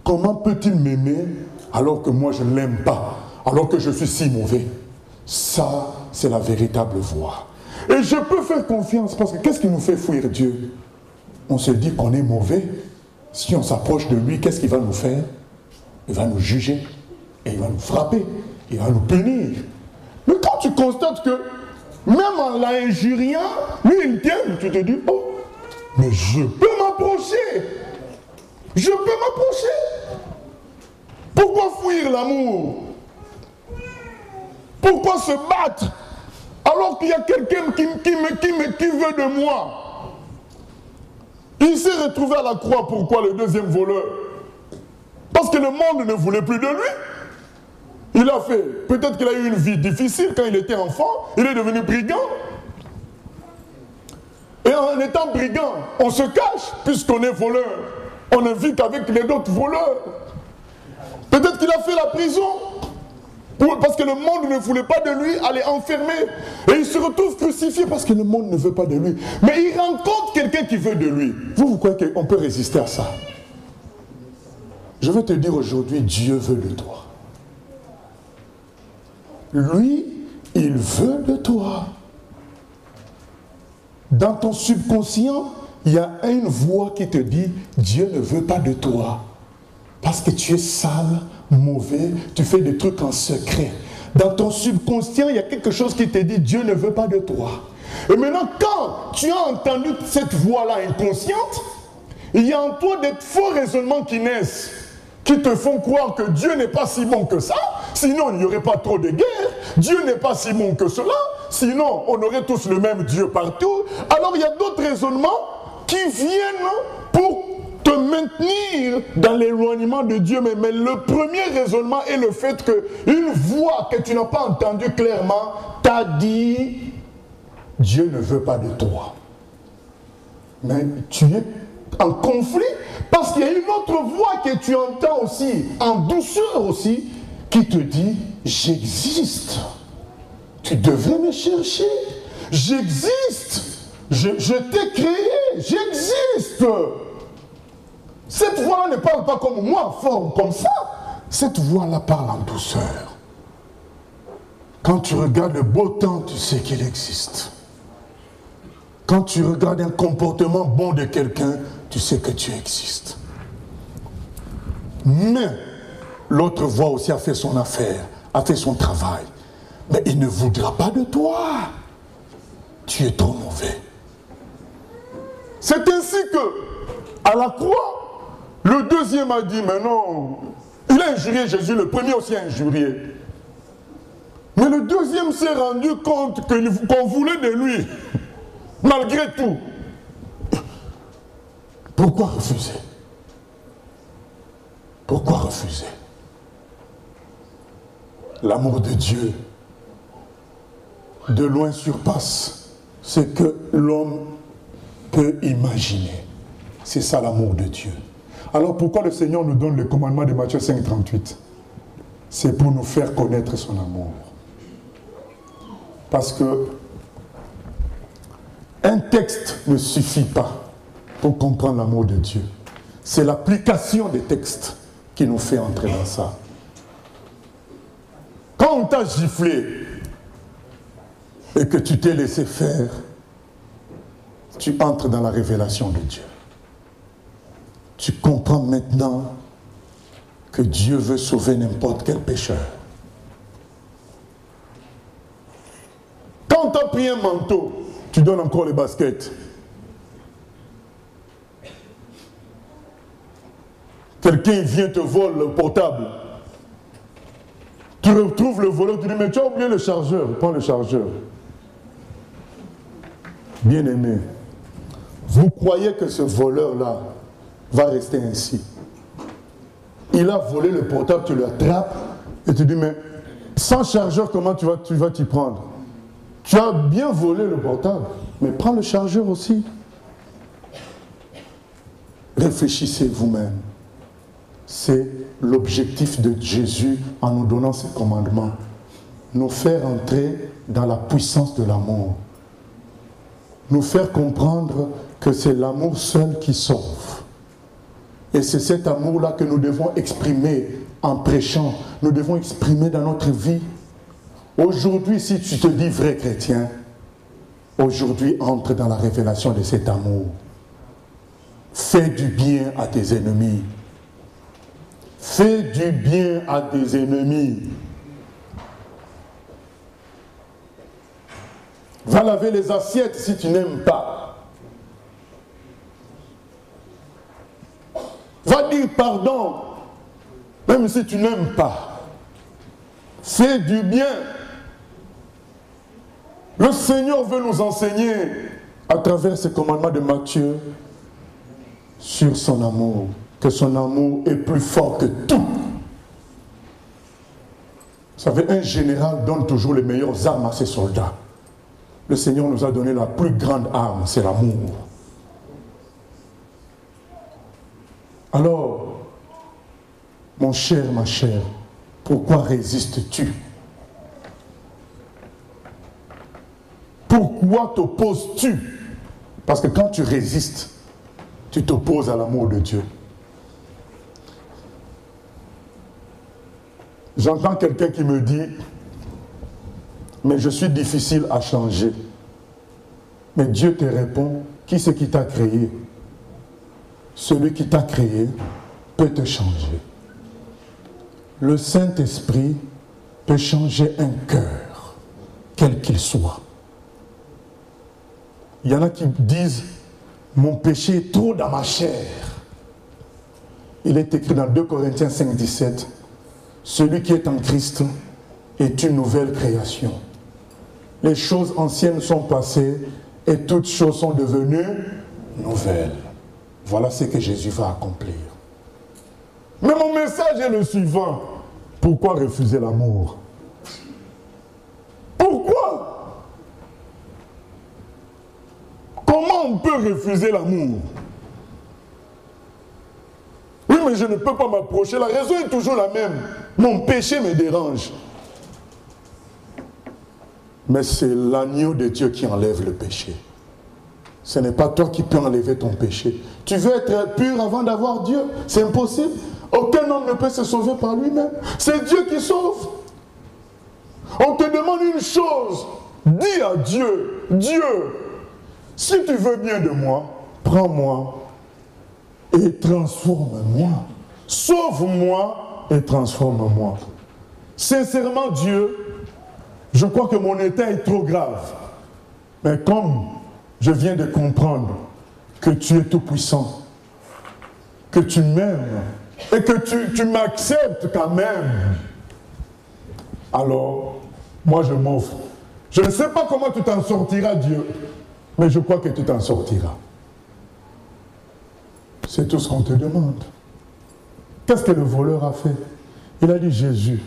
Comment peut-il m'aimer alors que moi je ne l'aime pas, alors que je suis si mauvais? Ça, c'est la véritable voie. Et je peux faire confiance parce que qu'est-ce qui nous fait fuir Dieu? On se dit qu'on est mauvais. Si on s'approche de lui, qu'est-ce qu'il va nous faire? Il va nous juger et il va nous frapper, il va nous punir. Mais quand tu constates que même en l'injuriant, lui il t'aime, tu te dis, oh, mais je peux m'approcher. Je peux m'approcher. Pourquoi fuir l'amour? Pourquoi se battre alors qu'il y a quelqu'un qui veut de moi? Il s'est retrouvé à la croix, pourquoi le deuxième voleur? Parce que le monde ne voulait plus de lui. Il a fait, peut-être qu'il a eu une vie difficile quand il était enfant, il est devenu brigand. Et en étant brigand, on se cache puisqu'on est voleur. On ne vit qu'avec les autres voleurs. Peut-être qu'il a fait la prison. Parce que le monde ne voulait pas de lui, aller enfermer. Et il se retrouve crucifié parce que le monde ne veut pas de lui. Mais il rencontre quelqu'un qui veut de lui. Vous croyez qu'on peut résister à ça? Je veux te dire aujourd'hui, Dieu veut de toi. Lui, il veut de toi. Dans ton subconscient, il y a une voix qui te dit, Dieu ne veut pas de toi. Parce que tu es sale, mauvais, tu fais des trucs en secret. Dans ton subconscient, il y a quelque chose qui te dit, Dieu ne veut pas de toi. Et maintenant, quand tu as entendu cette voix-là inconsciente, il y a en toi des faux raisonnements qui naissent, qui te font croire que Dieu n'est pas si bon que ça, sinon il n'y aurait pas trop de guerre. Dieu n'est pas si bon que cela, sinon on aurait tous le même Dieu partout. Alors il y a d'autres raisonnements qui viennent pour te maintenir dans l'éloignement de Dieu. Mais le premier raisonnement est le fait qu'une voix que tu n'as pas entendue clairement t'a dit Dieu ne veut pas de toi. Mais tu es en conflit parce qu'il y a une autre voix que tu entends aussi, en douceur aussi, qui te dit j'existe. Tu devrais me chercher. J'existe. Je t'ai créé. J'existe. Cette voix-là ne parle pas comme moi, fort comme ça. Cette voix-là parle en douceur. Quand tu regardes le beau temps, tu sais qu'il existe. Quand tu regardes un comportement bon de quelqu'un, tu sais que tu existes. Mais l'autre voix aussi a fait son affaire, a fait son travail. Mais il ne voudra pas de toi. Tu es trop mauvais. C'est ainsi que, à la croix, le deuxième a dit, mais non, il a injurié Jésus, le premier aussi a injurié. Mais le deuxième s'est rendu compte qu'on voulait de lui, malgré tout. Pourquoi refuser? Pourquoi refuser? L'amour de Dieu, de loin surpasse ce que l'homme peut imaginer. C'est ça l'amour de Dieu. Alors pourquoi le Seigneur nous donne le commandement de Matthieu 5, 38? C'est pour nous faire connaître son amour. Parce que un texte ne suffit pas pour comprendre l'amour de Dieu. C'est l'application des textes qui nous fait entrer dans ça. Quand on t'a giflé et que tu t'es laissé faire, tu entres dans la révélation de Dieu. Tu comprends maintenant que Dieu veut sauver n'importe quel pécheur. Quand tu as pris un manteau, tu donnes encore les baskets. Quelqu'un vient te voler le portable. Tu retrouves le voleur, tu dis, mais tu as oublié le chargeur. Prends le chargeur. Bien-aimé, vous croyez que ce voleur-là va rester ainsi? Il a volé le portable, tu l'attrapes et tu dis, mais sans chargeur, comment tu vas t'y prendre? Tu as bien volé le portable, mais prends le chargeur aussi. Réfléchissez vous-même. C'est l'objectif de Jésus en nous donnant ces commandements. Nous faire entrer dans la puissance de l'amour. Nous faire comprendre que c'est l'amour seul qui sauve. Et c'est cet amour-là que nous devons exprimer en prêchant. Nous devons exprimer dans notre vie. Aujourd'hui, si tu te dis vrai chrétien, aujourd'hui entre dans la révélation de cet amour. Fais du bien à tes ennemis. Fais du bien à tes ennemis. Va laver les assiettes si tu n'aimes pas. Va dire pardon, même si tu n'aimes pas. Fais du bien. Le Seigneur veut nous enseigner à travers ce commandement de Matthieu sur son amour, que son amour est plus fort que tout. Vous savez, un général donne toujours les meilleures armes à ses soldats. Le Seigneur nous a donné la plus grande arme, c'est l'amour. Alors, mon cher, ma chère, pourquoi résistes-tu? Pourquoi t'opposes-tu? Parce que quand tu résistes, tu t'opposes à l'amour de Dieu. J'entends quelqu'un qui me dit, mais je suis difficile à changer. Mais Dieu te répond, qui c'est qui t'a créé? Celui qui t'a créé peut te changer. Le Saint-Esprit peut changer un cœur, quel qu'il soit. Il y en a qui disent, mon péché est trop dans ma chair. Il est écrit dans 2 Corinthiens 5, 17, celui qui est en Christ est une nouvelle création. Les choses anciennes sont passées et toutes choses sont devenues nouvelles. Voilà ce que Jésus va accomplir. Mais mon message est le suivant. Pourquoi refuser l'amour? Pourquoi? Comment on peut refuser l'amour? Oui, mais je ne peux pas m'approcher. La raison est toujours la même. Mon péché me dérange. Mais c'est l'agneau de Dieu qui enlève le péché. Ce n'est pas toi qui peux enlever ton péché. Tu veux être pur avant d'avoir Dieu? C'est impossible. Aucun homme ne peut se sauver par lui-même. C'est Dieu qui sauve. On te demande une chose. Dis à Dieu, Dieu, si tu veux bien de moi, prends-moi et transforme-moi. Sauve-moi et transforme-moi. Sincèrement, Dieu, je crois que mon état est trop grave. Mais comme je viens de comprendre que tu es tout puissant, que tu m'aimes et que tu m'acceptes quand même, alors moi je m'offre. Je ne sais pas comment tu t'en sortiras, Dieu, mais je crois que tu t'en sortiras. C'est tout ce qu'on te demande. Qu'est-ce que le voleur a fait? Il a dit, Jésus,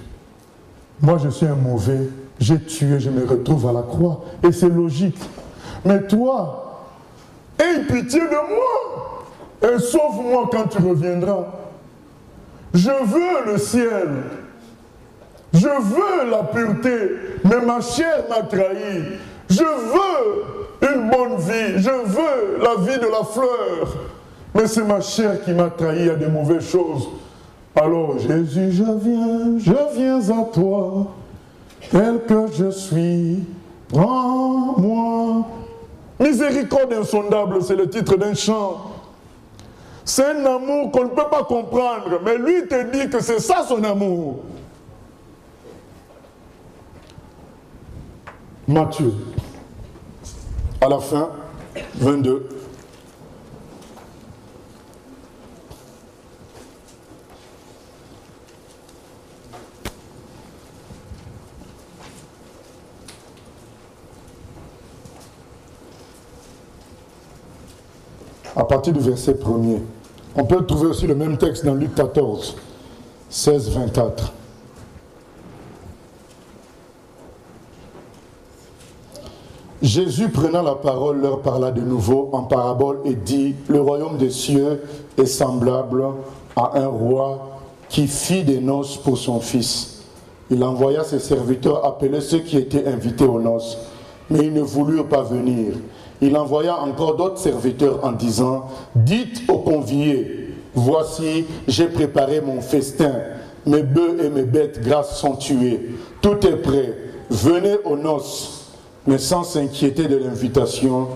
moi je suis un mauvais, j'ai tué, je me retrouve à la croix. Et c'est logique. Mais toi, aie pitié de moi et sauve-moi quand tu reviendras. Je veux le ciel. Je veux la pureté. Mais ma chair m'a trahi. Je veux une bonne vie. Je veux la vie de la fleur. Mais c'est ma chair qui m'a trahi à de mauvaises choses. Alors Jésus, je viens à toi, tel que je suis, prends-moi. Miséricorde insondable, c'est le titre d'un chant. C'est un amour qu'on ne peut pas comprendre, mais lui te dit que c'est ça son amour. Matthieu, à la fin, 22. À partir du verset 1er. On peut trouver aussi le même texte dans Luc 14, 16, 24. Jésus, prenant la parole, leur parla de nouveau en parabole et dit, le royaume des cieux est semblable à un roi qui fit des noces pour son fils. Il envoya ses serviteurs appeler ceux qui étaient invités aux noces, mais ils ne voulurent pas venir. Il envoya encore d'autres serviteurs en disant, dites aux conviés, voici, j'ai préparé mon festin, mes bœufs et mes bêtes grasses sont tués, tout est prêt, venez aux noces. Mais sans s'inquiéter de l'invitation,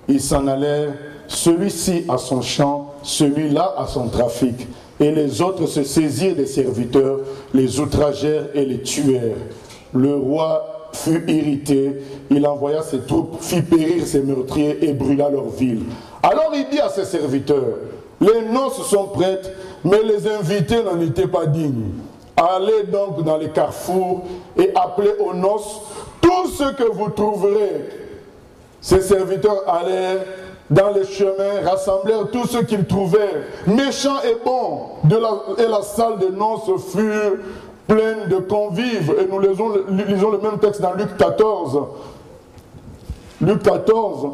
ils s'en allèrent, celui-ci à son champ, celui-là à son trafic, et les autres se saisirent des serviteurs, les outragèrent et les tuèrent. Le roi fut irrité, il envoya ses troupes, fit périr ses meurtriers et brûla leur ville. Alors il dit à ses serviteurs, les noces sont prêtes, mais les invités n'en étaient pas dignes. Allez donc dans les carrefours et appelez aux noces tout ce que vous trouverez. Ces serviteurs allèrent dans les chemins, rassemblèrent tout ce qu'ils trouvèrent, méchants et bons, et la salle de noces fut pleine de convives. Et nous lisons le même texte dans Luc 14. Luc 14.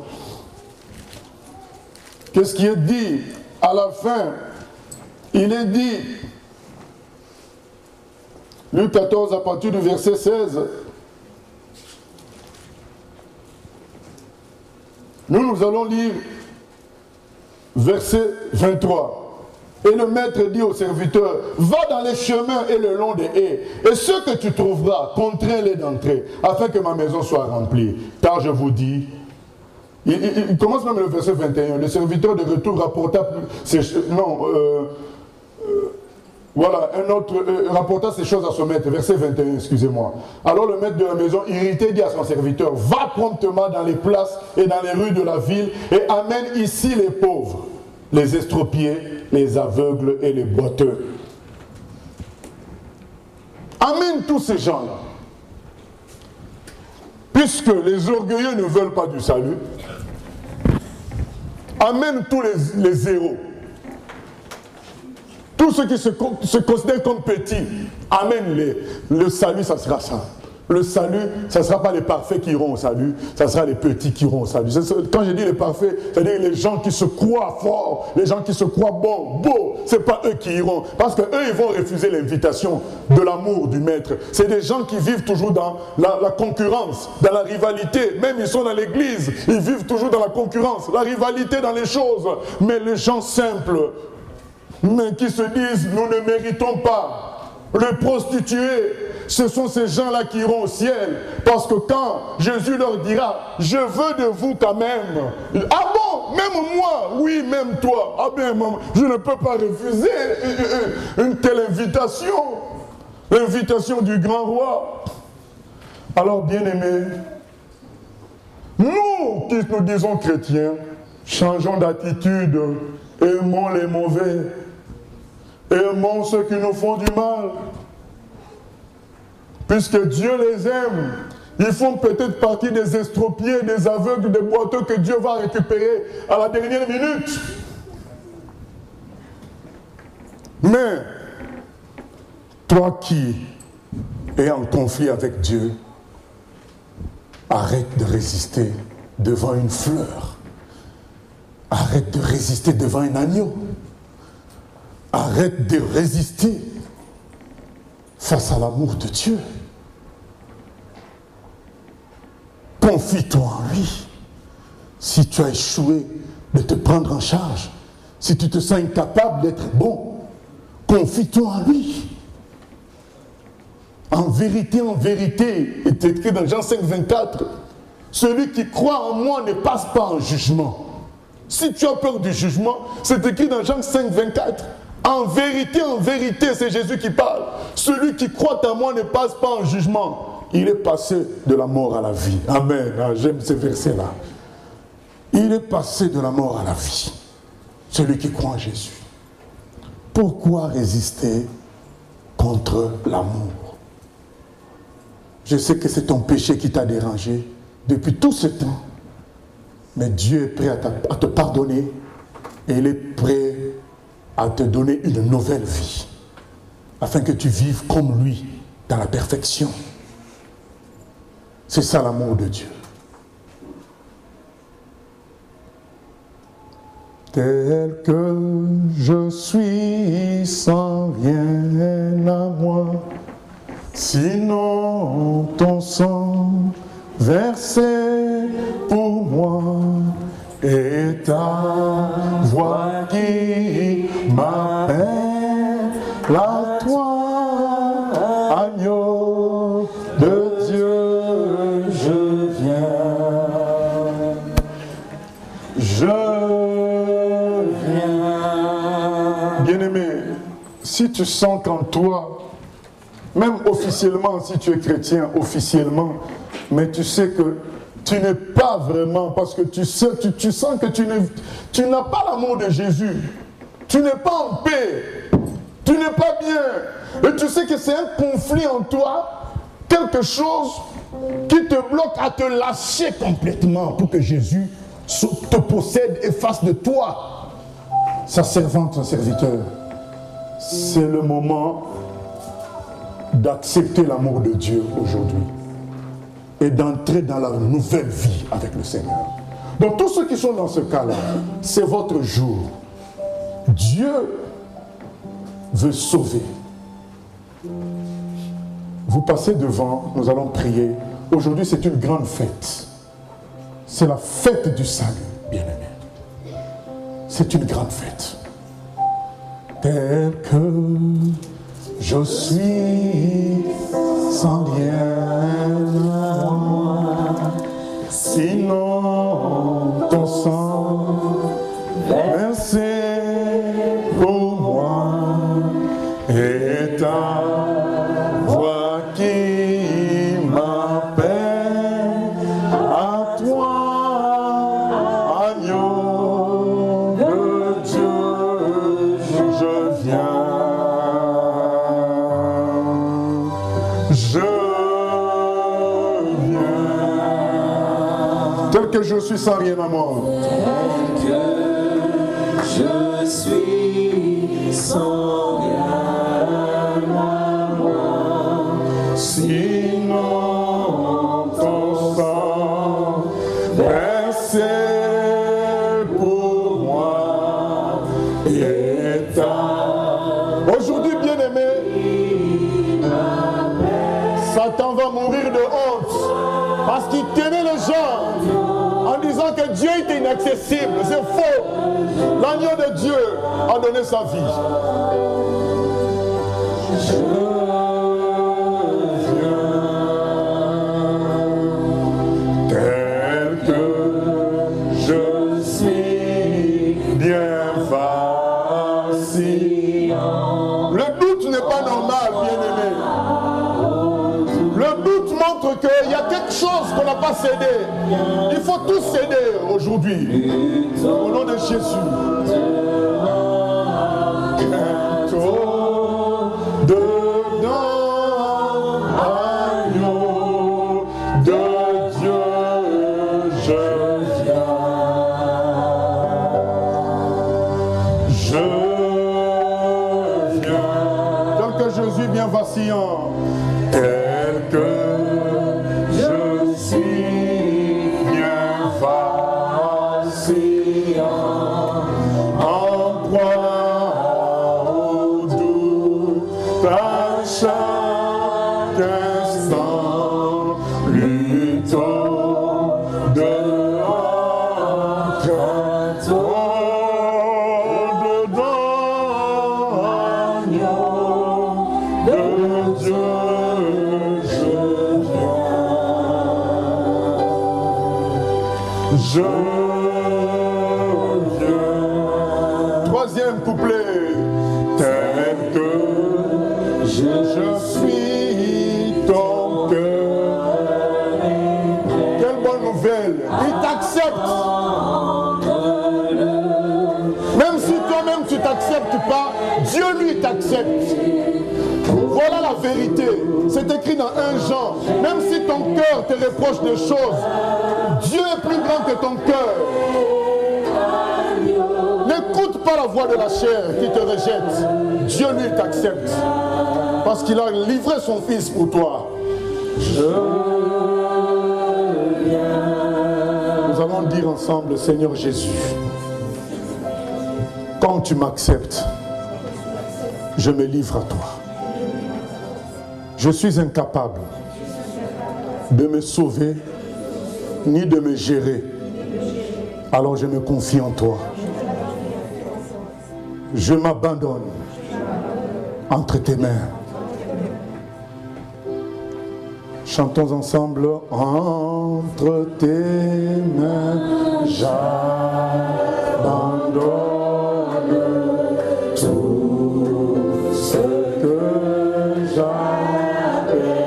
Qu'est-ce qui est dit à la fin? il est dit, Luc 14 à partir du verset 16, nous allons lire verset 23. Et le maître dit au serviteur, va dans les chemins et le long des haies, et ceux que tu trouveras, contrains-les d'entrer, afin que ma maison soit remplie. Car je vous dis, il commence même le verset 21, le serviteur de retour rapporta rapporta ces choses à son maître, verset 21, excusez-moi. Alors le maître de la maison, irrité, dit à son serviteur, va promptement dans les places et dans les rues de la ville, et amène ici les pauvres, les estropiés, les aveugles et les boiteux. Amène tous ces gens-là. Puisque les orgueilleux ne veulent pas du salut, amène tous les zéros. Tous ceux qui se considèrent comme petits, amène-les. Le salut, ça sera ça. Le salut, ça ne sera pas les parfaits qui iront au salut, ça sera les petits qui iront au salut. Quand je dis les parfaits, c'est-à-dire les gens qui se croient forts, les gens qui se croient bons, beaux, ce n'est pas eux qui iront. Parce qu'eux, ils vont refuser l'invitation de l'amour du maître. C'est des gens qui vivent toujours dans la concurrence, dans la rivalité. Même ils sont dans l'église, ils vivent toujours dans la concurrence, la rivalité dans les choses. Mais les gens simples, mais qui se disent, nous ne méritons pas. Les prostituées, ce sont ces gens-là qui iront au ciel. Parce que quand Jésus leur dira, je veux de vous quand même. Ah bon, même moi, oui, même toi. Ah bien, je ne peux pas refuser une telle invitation. L'invitation du grand roi. Alors, bien-aimés, nous qui nous disons chrétiens, changeons d'attitude, aimons les mauvais. Aimons ceux qui nous font du mal. Puisque Dieu les aime, ils font peut-être partie des estropiés, des aveugles, des boiteux que Dieu va récupérer à la dernière minute. Mais, toi qui es en conflit avec Dieu, arrête de résister devant une fleur. Arrête de résister devant un agneau. Arrête de résister face à l'amour de Dieu. Confie-toi en lui. Si tu as échoué de te prendre en charge, si tu te sens incapable d'être bon, confie-toi en lui. En vérité, il est écrit dans Jean 5, 24, celui qui croit en moi ne passe pas en jugement. Si tu as peur du jugement, c'est écrit dans Jean 5, 24. En vérité, c'est Jésus qui parle. Celui qui croit en moi ne passe pas en jugement. Il est passé de la mort à la vie. Amen. Ah, j'aime ces versets-là. Il est passé de la mort à la vie. Celui qui croit en Jésus. Pourquoi résister contre l'amour? Je sais que c'est ton péché qui t'a dérangé depuis tout ce temps. Mais Dieu est prêt à te pardonner. Et il est prêt à te donner une nouvelle vie, afin que tu vives comme lui, dans la perfection. C'est ça l'amour de Dieu. Tel que je suis, sans rien à moi, sinon ton sang versé pour moi, et ta voix qui m'appelle à toi, agneau de Dieu, je viens. Je viens. Bien-aimé, si tu sens qu'en toi, même officiellement, si tu es chrétien, officiellement, mais tu sais que tu n'es pas vraiment, parce que tu sens que tu n'as pas l'amour de Jésus. Tu n'es pas en paix. Tu n'es pas bien. Et tu sais que c'est un conflit en toi, quelque chose qui te bloque à te lâcher complètement pour que Jésus te possède et fasse de toi sa servante, son serviteur. C'est le moment d'accepter l'amour de Dieu aujourd'hui et d'entrer dans la nouvelle vie avec le Seigneur. Donc tous ceux qui sont dans ce cas-là, c'est votre jour. Dieu veut sauver. Vous passez devant, nous allons prier. Aujourd'hui, c'est une grande fête. C'est la fête du salut, bien-aimés. C'est une grande fête. Tel que je suis, sans rien à moi, sinon ton sang versé pour moi et ta voix qui m'appelle à toi, agneau de Dieu, je viens. Je viens, tel que je suis sans rien à moi. Tel que je suis sans rien à moi, Sinon ton sang versé pour moi est ta. Aujourd'hui, bien-aimé, Satan va mourir de honte parce qu'il tenait les gens en disant que Dieu était inaccessible. C'est faux. L'agneau de Dieu a donné sa vie. Je viens tel que je suis bien vacillant. Le doute n'est pas normal, bien-aimé. Le doute montre qu'il y a quelque chose qu'on n'a pas cédé. Il faut tous céder aujourd'hui. Au nom de Jésus. Bientôt dedans, agneau de Dieu, je viens. Je viens. Tel que Jésus vient vacillant. Tel que je suis bien vacillant, en proie au doute à chaque instant, luttons dehors, dedans, agneau de Dieu. Je viens. Troisième couplet. Tel que je suis ton cœur. Quelle bonne nouvelle. Il t'accepte. Même si toi-même tu ne t'acceptes pas, Dieu lui t'accepte. Voilà la vérité. C'est écrit dans 1 Jean. Même si ton cœur te reproche des choses, Dieu est plus grand que ton cœur. N'écoute pas la voix de la chair qui te rejette. Dieu lui t'accepte. Parce qu'il a livré son fils pour toi. Nous allons dire ensemble, Seigneur Jésus, quand tu m'acceptes, je me livre à toi. Je suis incapable de me sauver ni de me gérer. Alors je me confie en toi. Je m'abandonne entre tes mains. Chantons ensemble. Entre tes mains, j'abandonne tout ce que j'avais.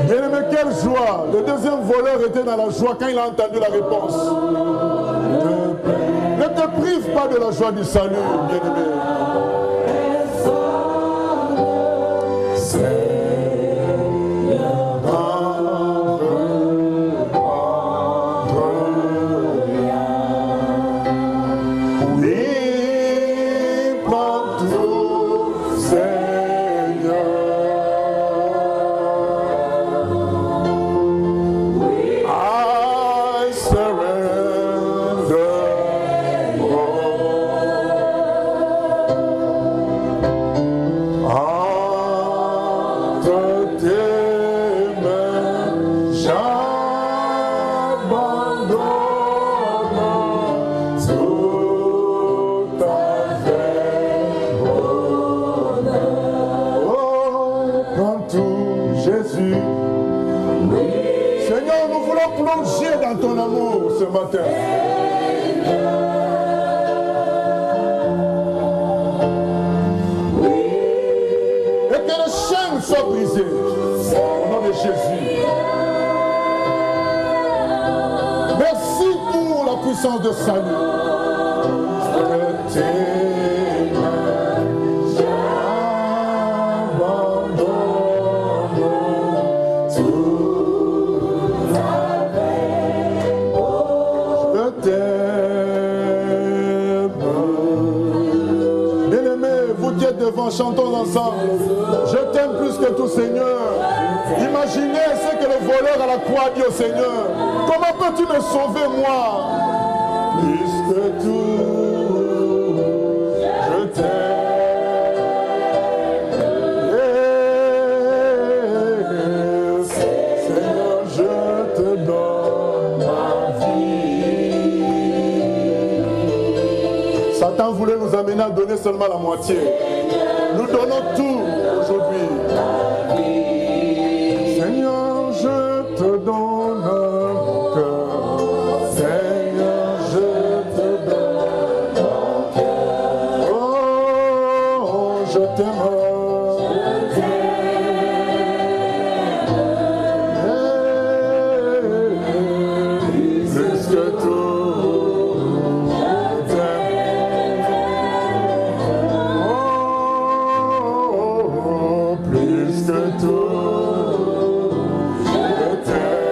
Bien-aimé, quelle joie! Le deuxième voleur était dans la joie quand il a entendu la réponse. Ne te prive pas de la joie du salut, bien-aimé. Jésus. Seigneur, nous voulons plonger dans ton amour ce matin. Et que les chaînes soient brisées au nom de Jésus. Merci pour la puissance de salut. Devant, chantons ensemble. Je t'aime plus que tout, Seigneur. Imaginez ce que le voleur à la croix dit au Seigneur. Comment peux-tu me sauver, moi? Plus que tout, je t'aime. Seigneur, je te donne ma vie. Satan voulait nous amener à donner seulement la moitié. Nous donnons tout aujourd'hui. Seigneur, je te donne mon cœur. Seigneur, je te donne mon cœur. Oh, je t'aime. Plus que tout, je t'aime. Plus que tout, je t'aime.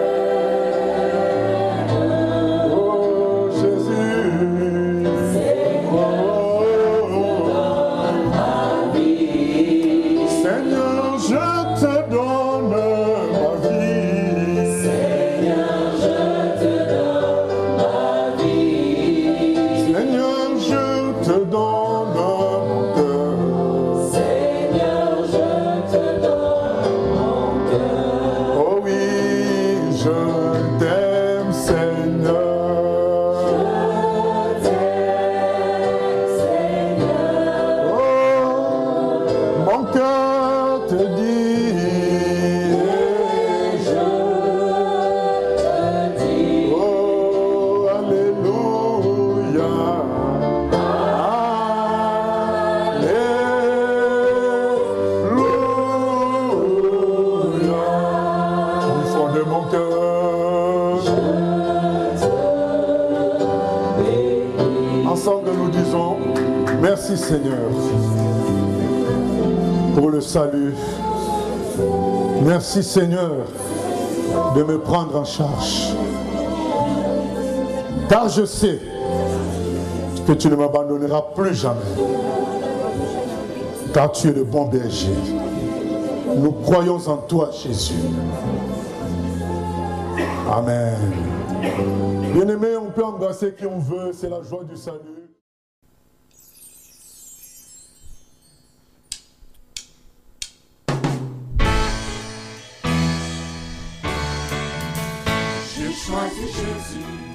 Oh Jésus, ma vie. Seigneur, je te donne ma vie. Seigneur, je te donne ma vie. Seigneur, je te donne mon cœur. Seigneur, je te donne mon cœur. Oh oui, je t'aime, Seigneur. Je t'aime, Seigneur. Oh, mon cœur te dit. Je te dis. Oh, alléluia. Alléluia. Du fond de mon cœur. Ensemble nous disons merci Seigneur pour le salut. Merci Seigneur de me prendre en charge. Car je sais que tu ne m'abandonneras plus jamais. Car tu es le bon berger. Nous croyons en toi, Jésus. Amen. Bien-aimés, on peut embrasser qui on veut, c'est la joie du salut. J'ai choisi Jésus.